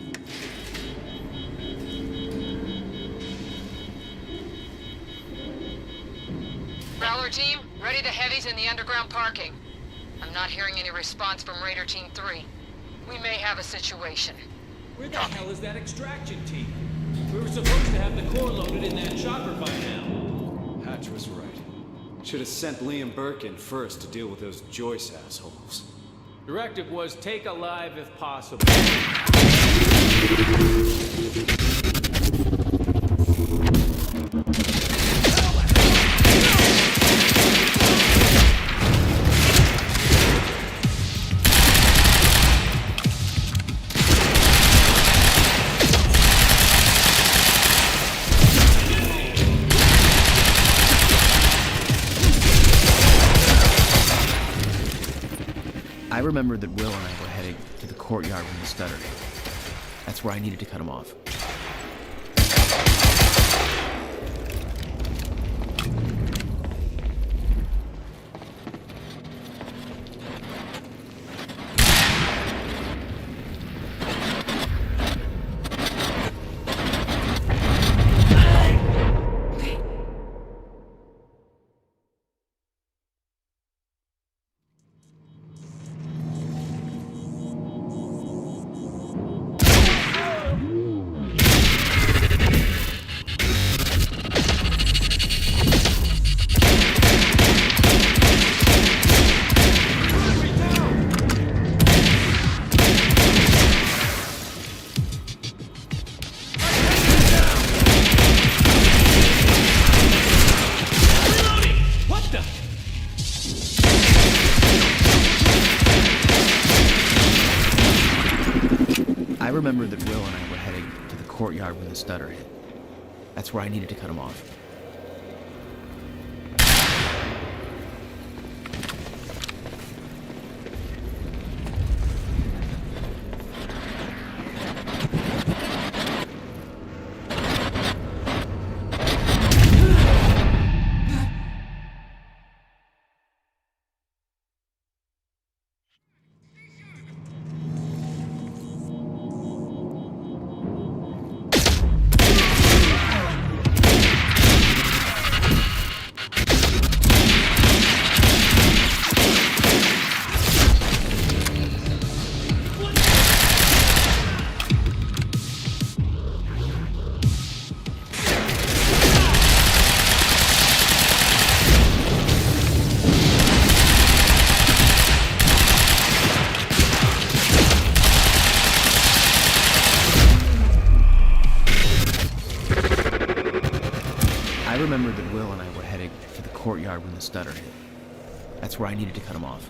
Prowler team, ready to heavies in the underground parking. I'm not hearing any response from Raider Team 3. We may have a situation. Where the hell is that extraction team? We were supposed to have the core loaded in that chopper by now. Hatch was right. Should have sent Liam Burke in first to deal with those Joyce assholes. Directive was take alive if possible. I remembered that Will and I were heading to the courtyard when he stuttered. That's where I needed to cut him off. I remembered that Will and I were heading to the courtyard when the stutter hit. That's where I needed to cut him off. remembered that Will and I were heading for the courtyard when the stutter hit. That's where I needed to cut him off.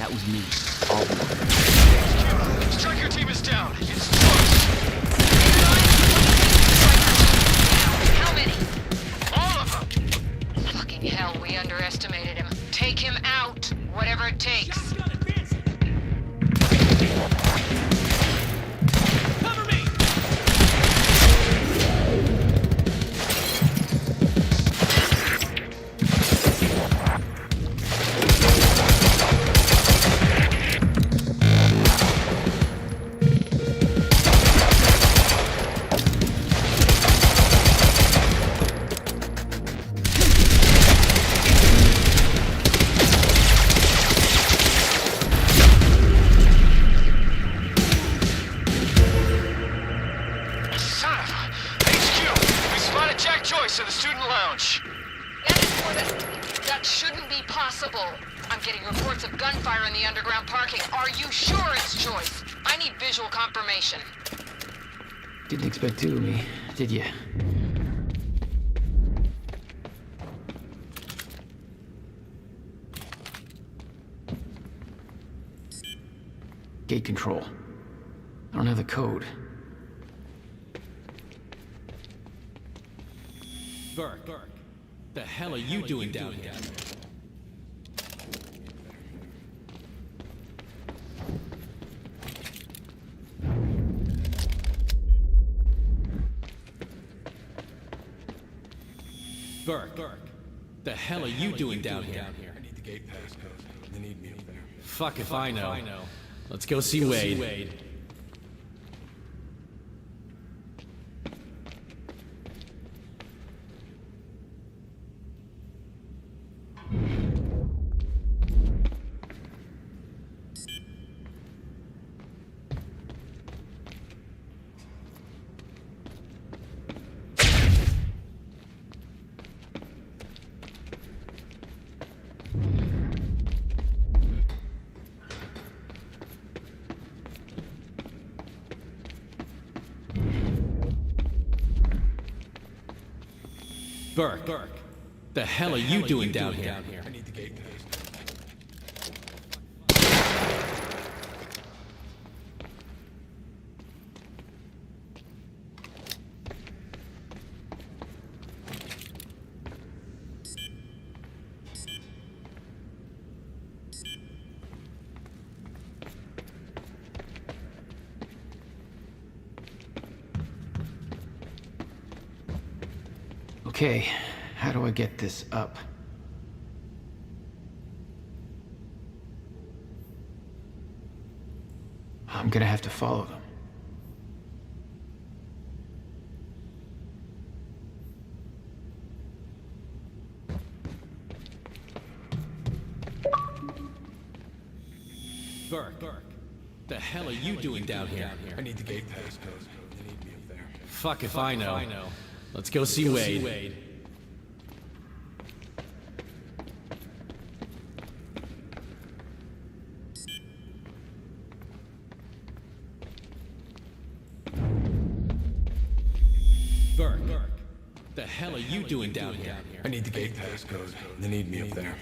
That was me. All the way. Striker team is down. It's How many? all of them. Fucking hell, we underestimated him. Take him out, whatever it takes. Cover me! Son of a... HQ! We spotted Jack Joyce in the student lounge. That shouldn't be possible. I'm getting reports of gunfire in the underground parking. Are you sure it's Joyce? I need visual confirmation. Didn't expect two of me, did you? Gate control. I don't have the code. Burke, the hell are you doing down here? Burke, the hell are you doing down here? I need the gate passcode. They need me up there. Fuck if I know. Let's go see Wade. Burke, the hell are you doing down here? I need the gate passcode. Okay, how do I get this up? I'm gonna have to follow them. Burke, the hell are you doing down here? I need the gate passcode. They need me up there. Fuck if I know. Let's go see Wade. Burke, the hell are you doing down here? I need the gate passcode. They need me up there.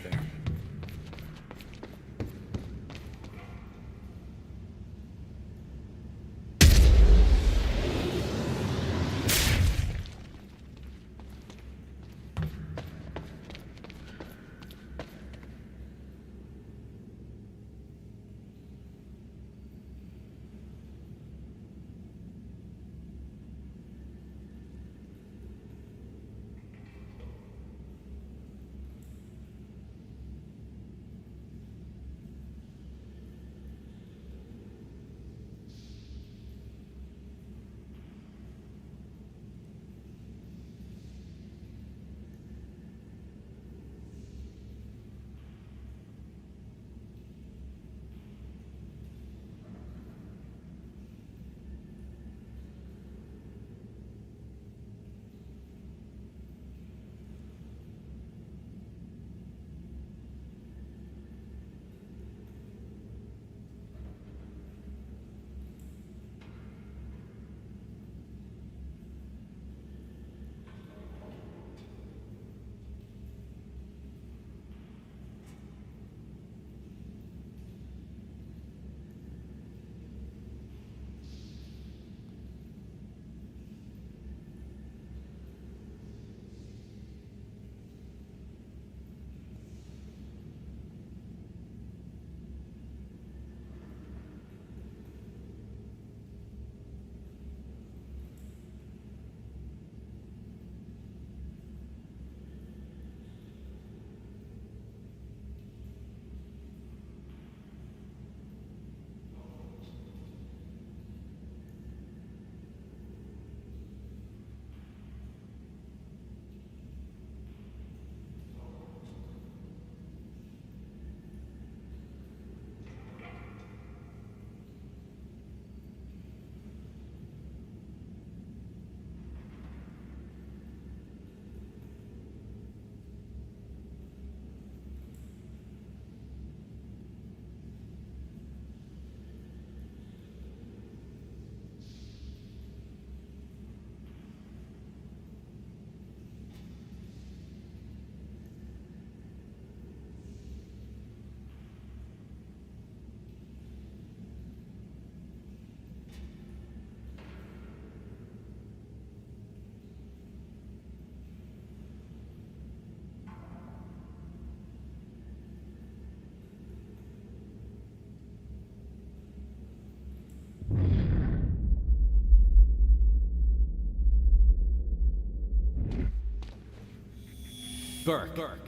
Burke,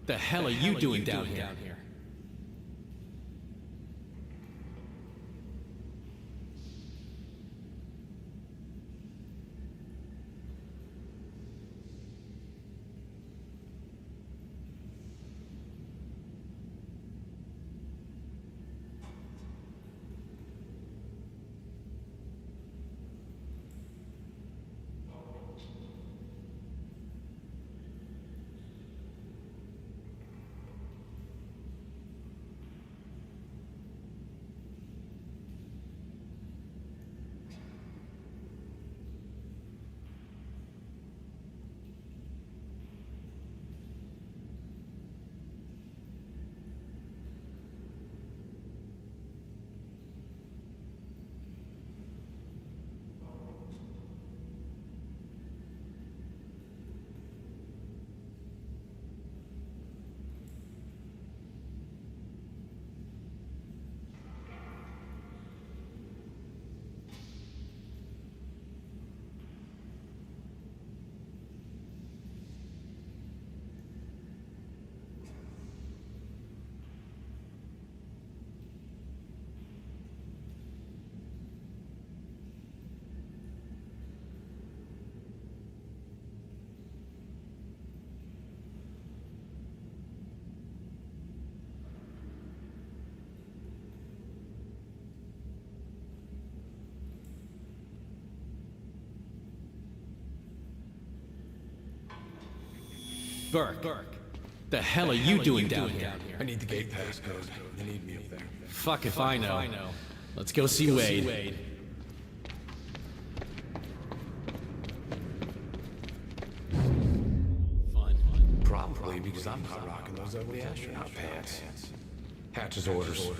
the hell are you doing down here? Burke, the hell are you doing down here? I need the gate passcode. They need me up there. Fuck if I know. Let's go see Wade. Probably because I'm not rocking those ugly astronaut pants. Hatch's orders.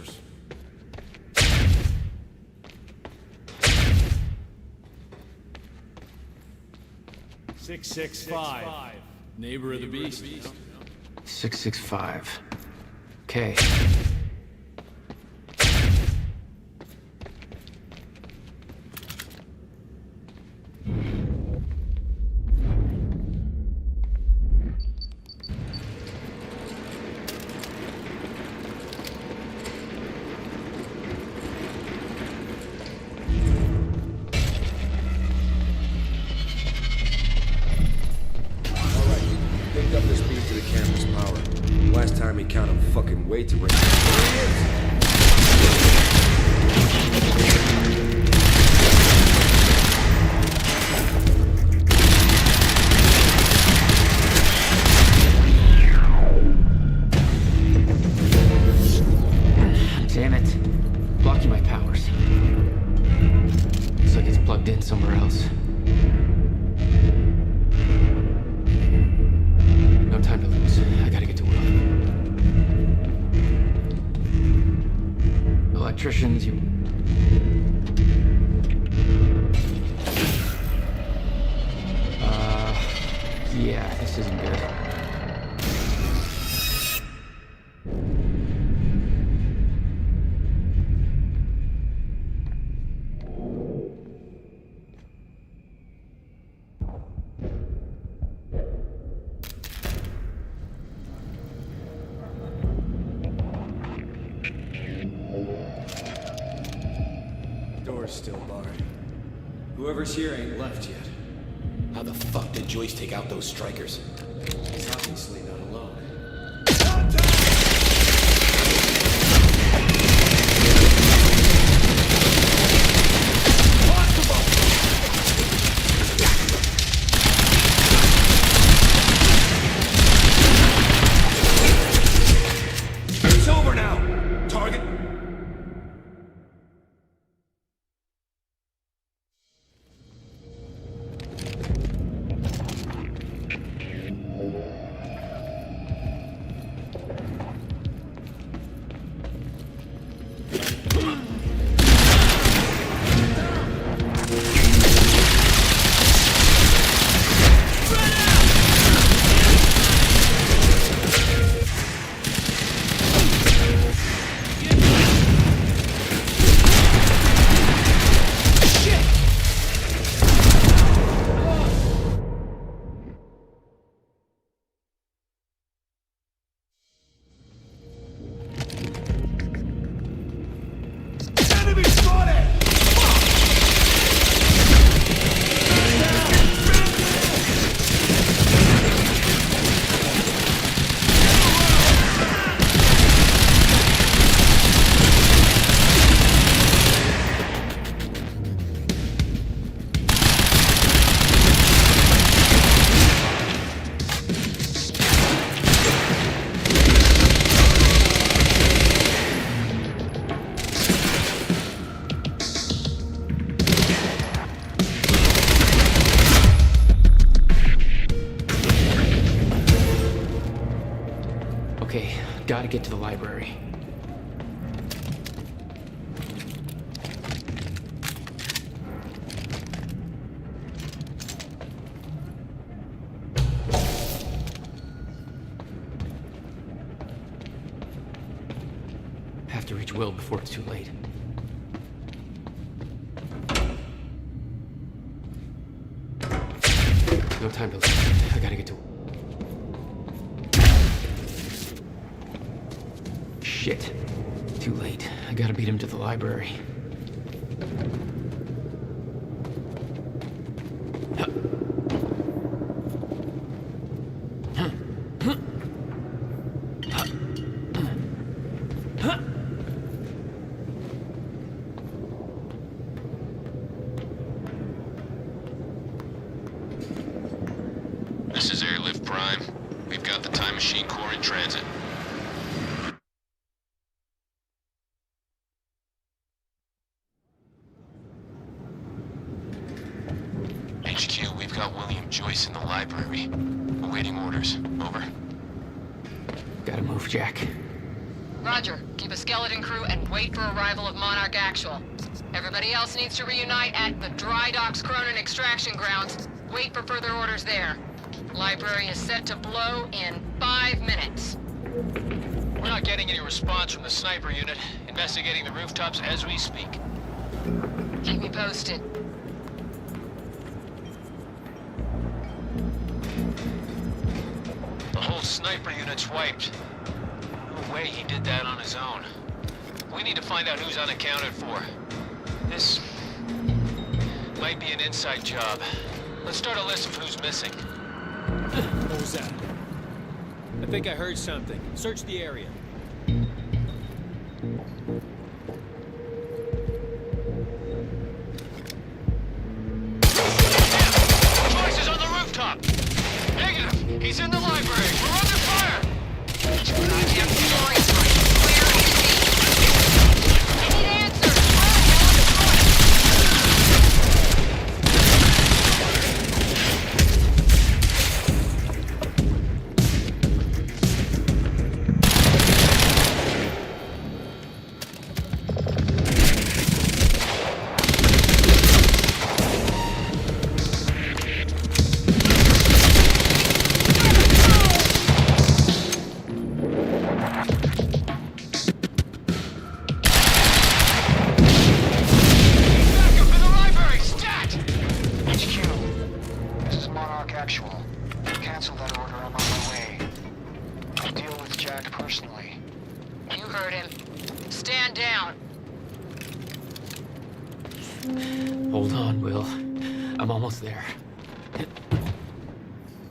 665. Neighbor of the beast. 665. Okay. Way to bring. There he is. Damn it. Blocking my powers. Looks like it's plugged in somewhere else. No time to lose. I gotta get to work. Electricians, you... yeah, this isn't good. Still barred. Whoever's here ain't left yet. How the fuck did Joyce take out those strikers? He's obviously not alone. It's over now! Target... get to the library. Have to reach Will before it's too late. No time to lose. I gotta get to... Shit. Too late. I gotta beat him to the library. This is Airlift Prime. We've got the Time Machine Corps in transit. HQ, we've got William Joyce in the library. Awaiting orders. Over. Gotta move, Jack. Roger. Keep a skeleton crew and wait for arrival of Monarch Actual. Everybody else needs to reunite at the Dry Docks Cronin extraction grounds. Wait for further orders there. Library is set to blow in 5 minutes. We're not getting any response from the sniper unit. Investigating the rooftops as we speak. Keep me posted. The whole sniper unit's wiped. No way he did that on his own. We need to find out who's unaccounted for. This might be an inside job. Let's start a list of who's missing. What was that? I think I heard something. Search the area. Joyce is on the rooftop! Negative! He's in the library! We're under fire! Goddamn story. Where is he? I need answers! You heard him. Stand down. Hold on, Will. I'm almost there.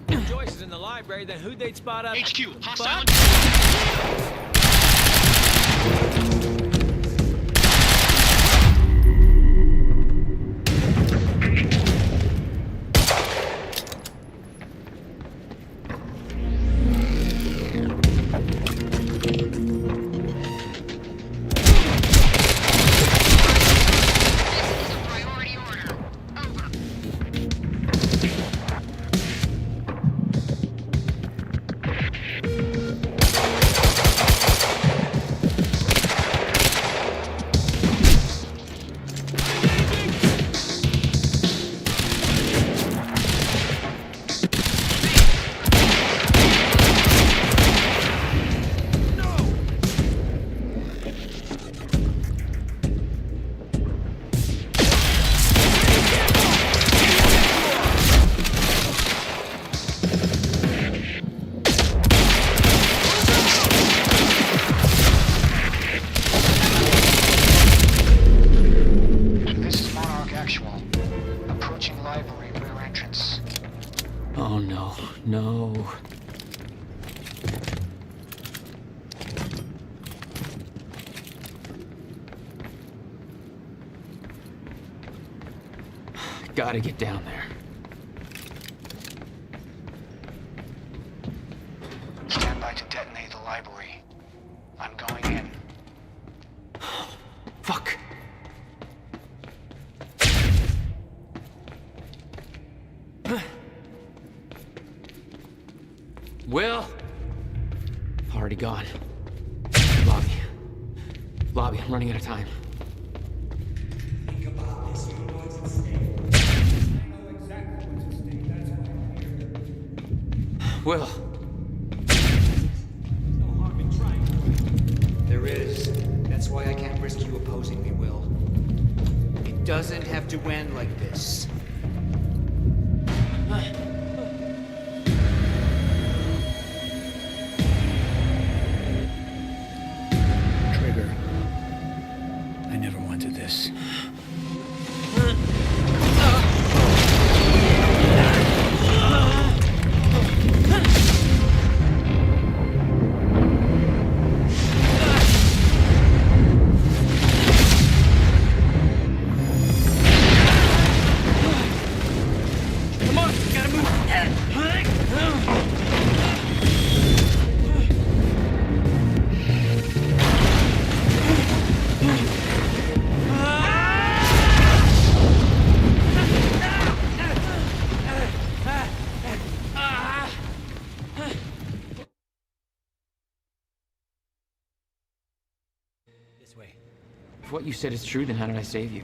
If Joyce is in the library, then who'd they spot up? HQ, hostile. Oh no, no. Gotta get down there. Stand by to detonate the library. I'm going in. Fuck. Will? Already gone. Lobby, I'm running out of time. Think about this. You know what's at stake. I know exactly what's at stake. That's why I'm here. Will. There's no harm in trying. There is. That's why I can't risk you opposing me, Will. It doesn't have to end like this. Trigger. I never wanted this. Come on, gotta move. This way. If what you said is true, then how did I save you?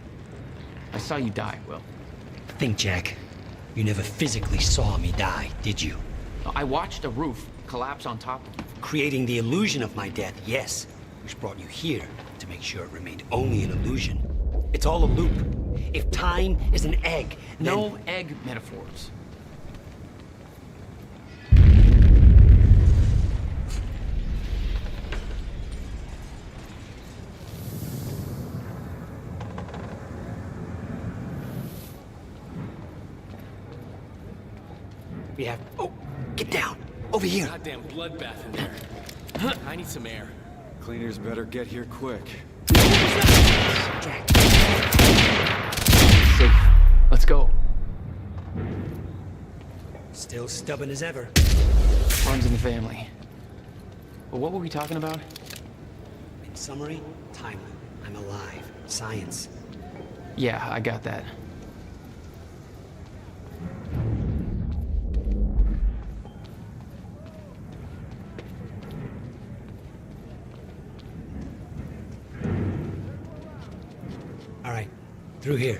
I saw you die, Will. Think, Jack. You never physically saw me die, did you? I watched a roof collapse on top of you. Creating the illusion of my death, yes. Which brought you here to make sure it remained only an illusion. It's all a loop. If time is an egg, then... No egg metaphors. We have... Oh, get down! Over here! Goddamn bloodbath in there. I need some air. Cleaners better get here quick. Jack. Safe. Let's go. Still stubborn as ever. Runs in the family. Well, what were we talking about? In summary, time. I'm alive. Science. Yeah, I got that. All right, through here.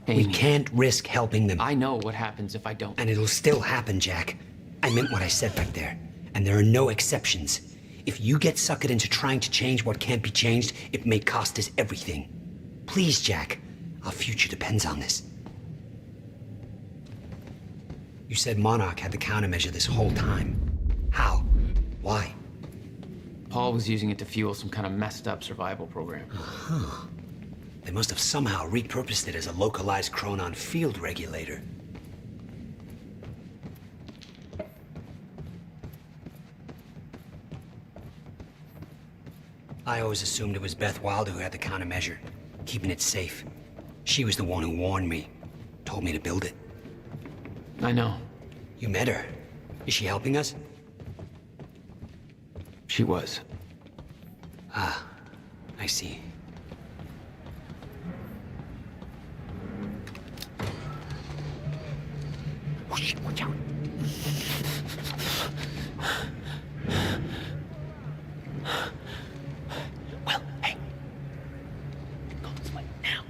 Amy. We can't risk helping them. I know what happens if I don't. And it'll still happen, Jack. I meant what I said back there. And there are no exceptions. If you get suckered into trying to change what can't be changed, it may cost us everything. Please, Jack. Our future depends on this. You said Monarch had the countermeasure this whole time. How? Why? Paul was using it to fuel some kind of messed up survival program. Huh. They must have somehow repurposed it as a localized Chronon field regulator. I always assumed it was Beth Wilder who had the countermeasure, keeping it safe. She was the one who warned me, told me to build it. I know. You met her. Is she helping us? She was. Ah, I see. Oh shit, watch out. Well, hey. Go this way, now.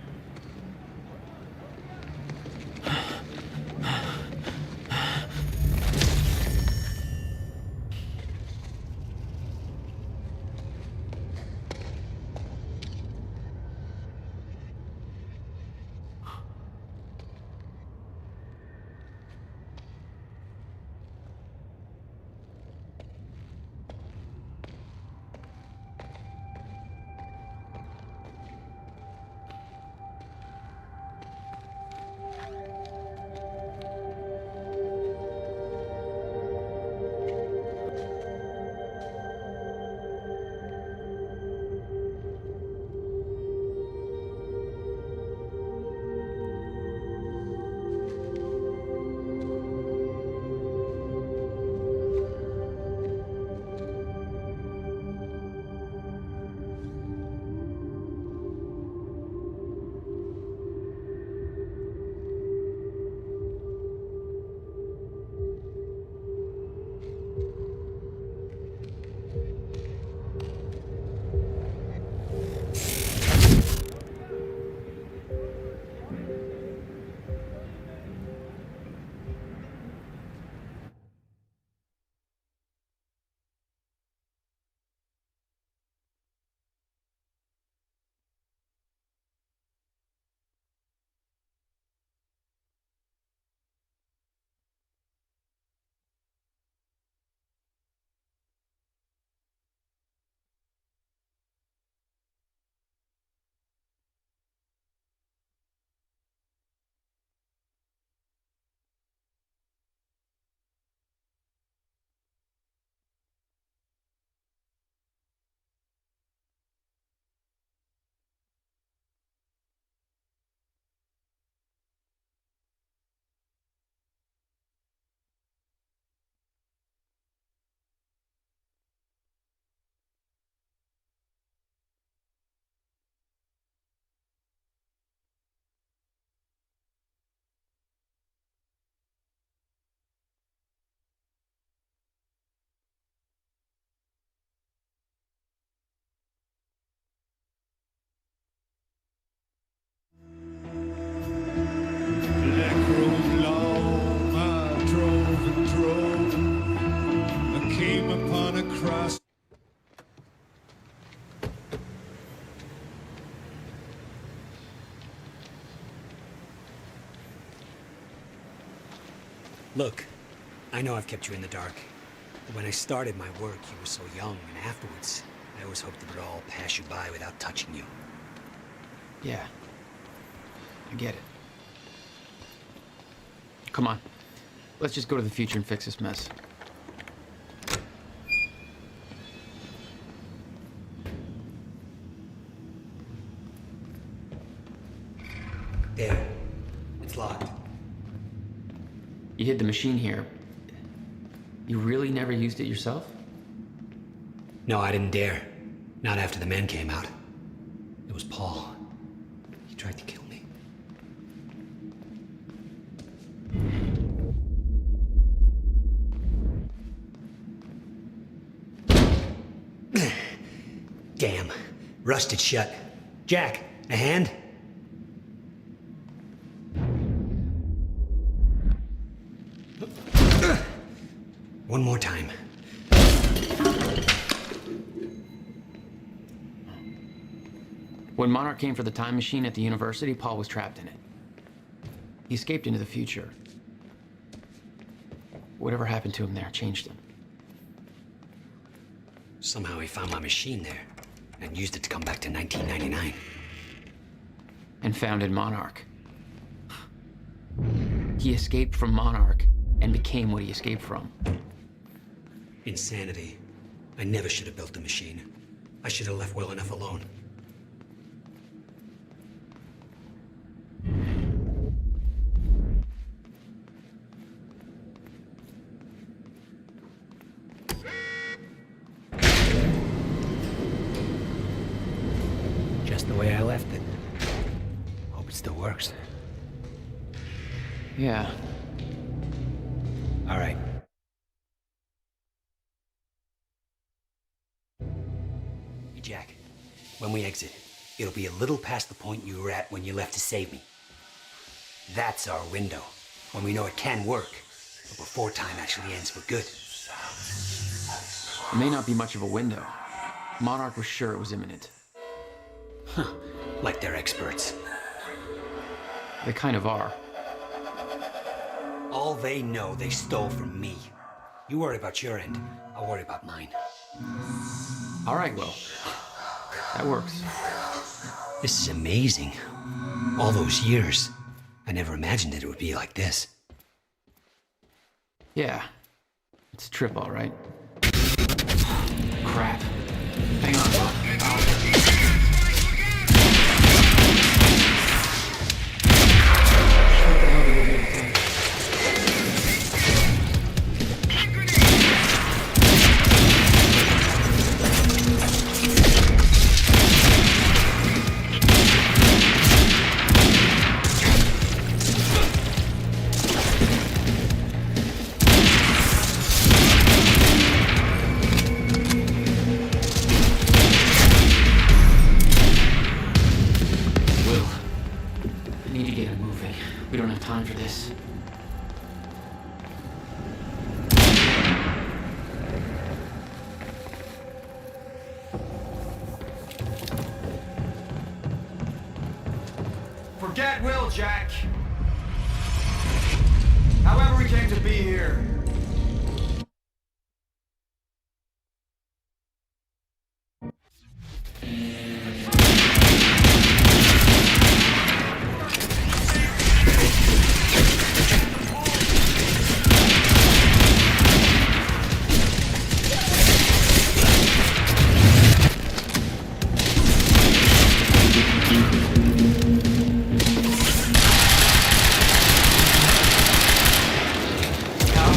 Look, I know I've kept you in the dark. But when I started my work, you were so young, and afterwards, I always hoped it would all pass you by without touching you. Yeah. I get it. Come on. Let's just go to the future and fix this mess. There. It's locked. You hid the machine here. You really never used it yourself? No, I didn't dare. Not after the men came out. It was Paul. He tried to kill me. Damn. Rusted shut. Jack, a hand? One more time. When Monarch came for the time machine at the university, Paul was trapped in it. He escaped into the future. Whatever happened to him there changed him. Somehow he found my machine there and used it to come back to 1999. And founded Monarch. He escaped from Monarch and became what he escaped from. Insanity. I never should have built the machine. I should have left well enough alone. Just the way I left it. Hope it still works. Yeah. All right. Hey, Jack. When we exit, it'll be a little past the point you were at when you left to save me. That's our window, when we know it can work, but before time actually ends for good. It may not be much of a window. Monarch was sure it was imminent. Huh. Like they're experts. They kind of are. All they know they stole from me. You worry about your end, I'll worry about mine. All right, Will. That works. This is amazing. All those years. I never imagined it would be like this. Yeah. It's a trip, all right. Crap. Hang on, Will. We don't have time for this. Forget Will, Jack. However we came to be here. How?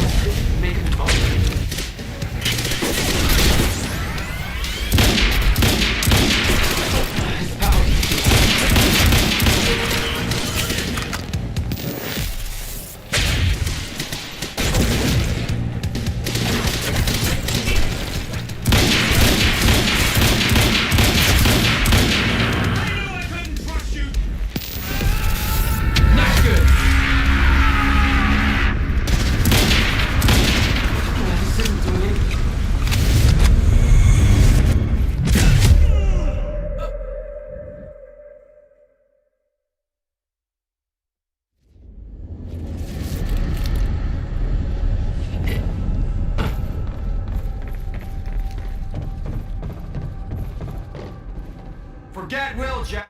Forget Will, Jack.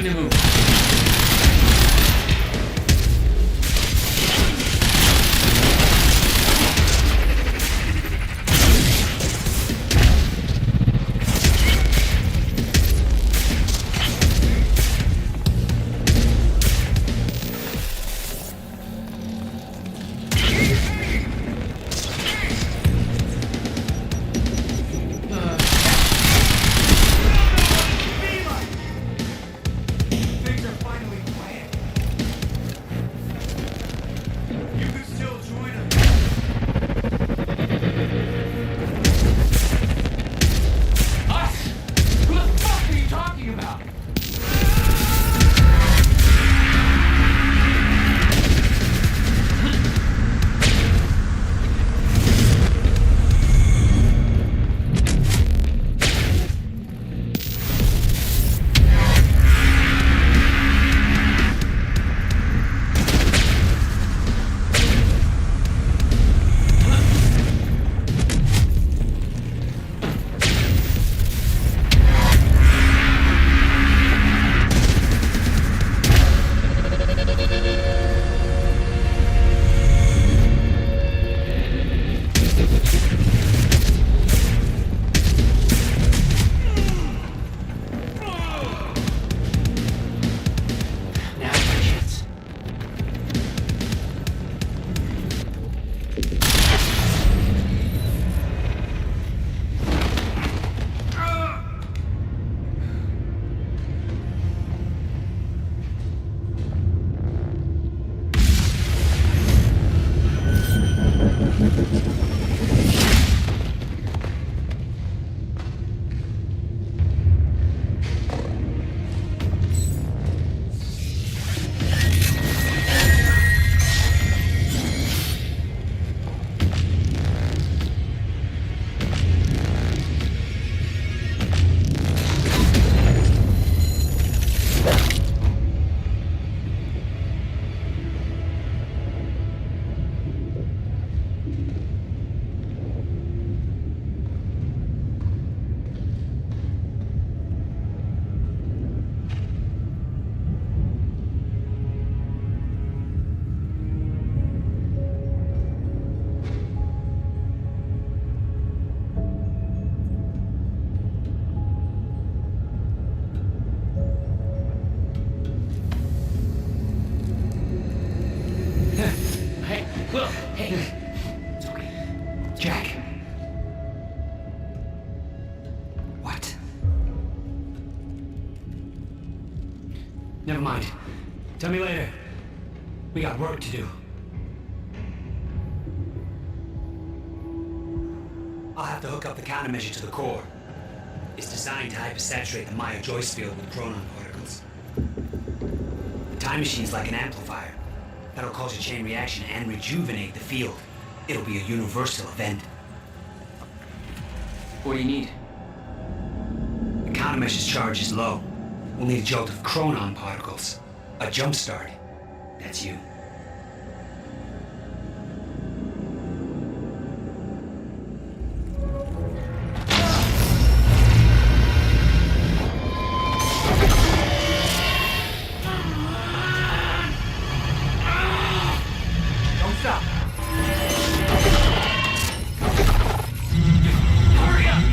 Time to move. Never mind. Tell me later. We got work to do. I'll have to hook up the countermeasure to the core. It's designed to hypersaturate the Maya Joyce field with chronon particles. The time machine's like an amplifier. That'll cause a chain reaction and rejuvenate the field. It'll be a universal event. What do you need? The countermeasure's charge is low. We'll need a jolt of chronon particles. A jump start. That's you. Don't stop. Hurry up!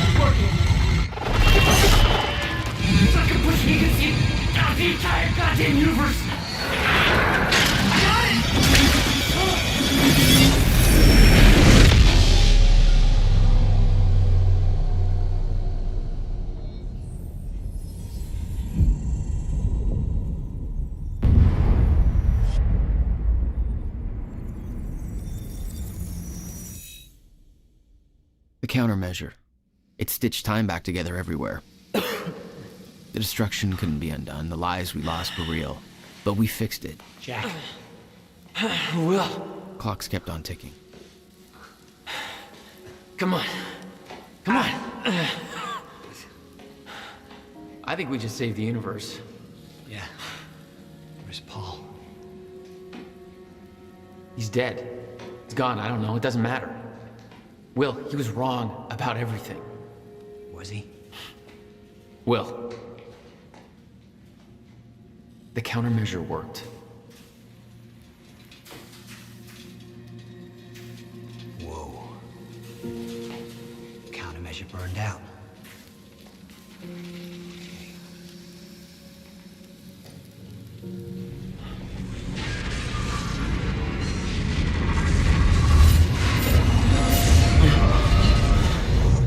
It's working. It's like I'm pushing against the entire goddamn universe! I got it! The countermeasure. It stitched time back together everywhere. The destruction couldn't be undone. The lives we lost were real. But we fixed it. Jack. Will. Clocks kept on ticking. Come on. Come on. I think we just saved the universe. Yeah. Where's Paul? He's dead. He's gone. I don't know. It doesn't matter. Will, he was wrong about everything. Was he? Will. The countermeasure worked. Whoa. Countermeasure burned out.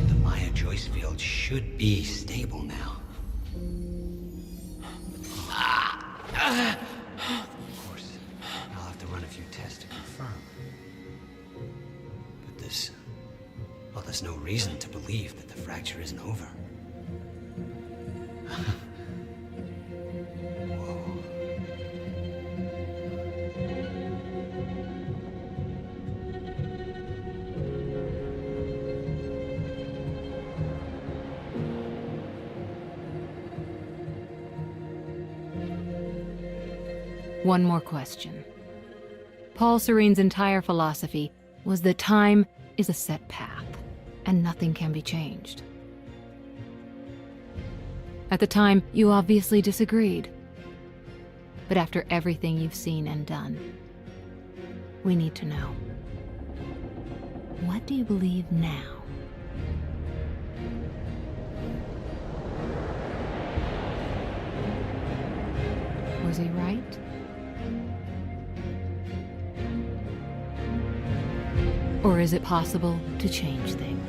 The Maya Joyce field should be stable now. Of course, I'll have to run a few tests to confirm. But there's no reason to believe that the fracture isn't over. One more question. Paul Serene's entire philosophy was that time is a set path, and nothing can be changed. At the time, you obviously disagreed. But after everything you've seen and done, we need to know. What do you believe now? Was he right? Or is it possible to change things?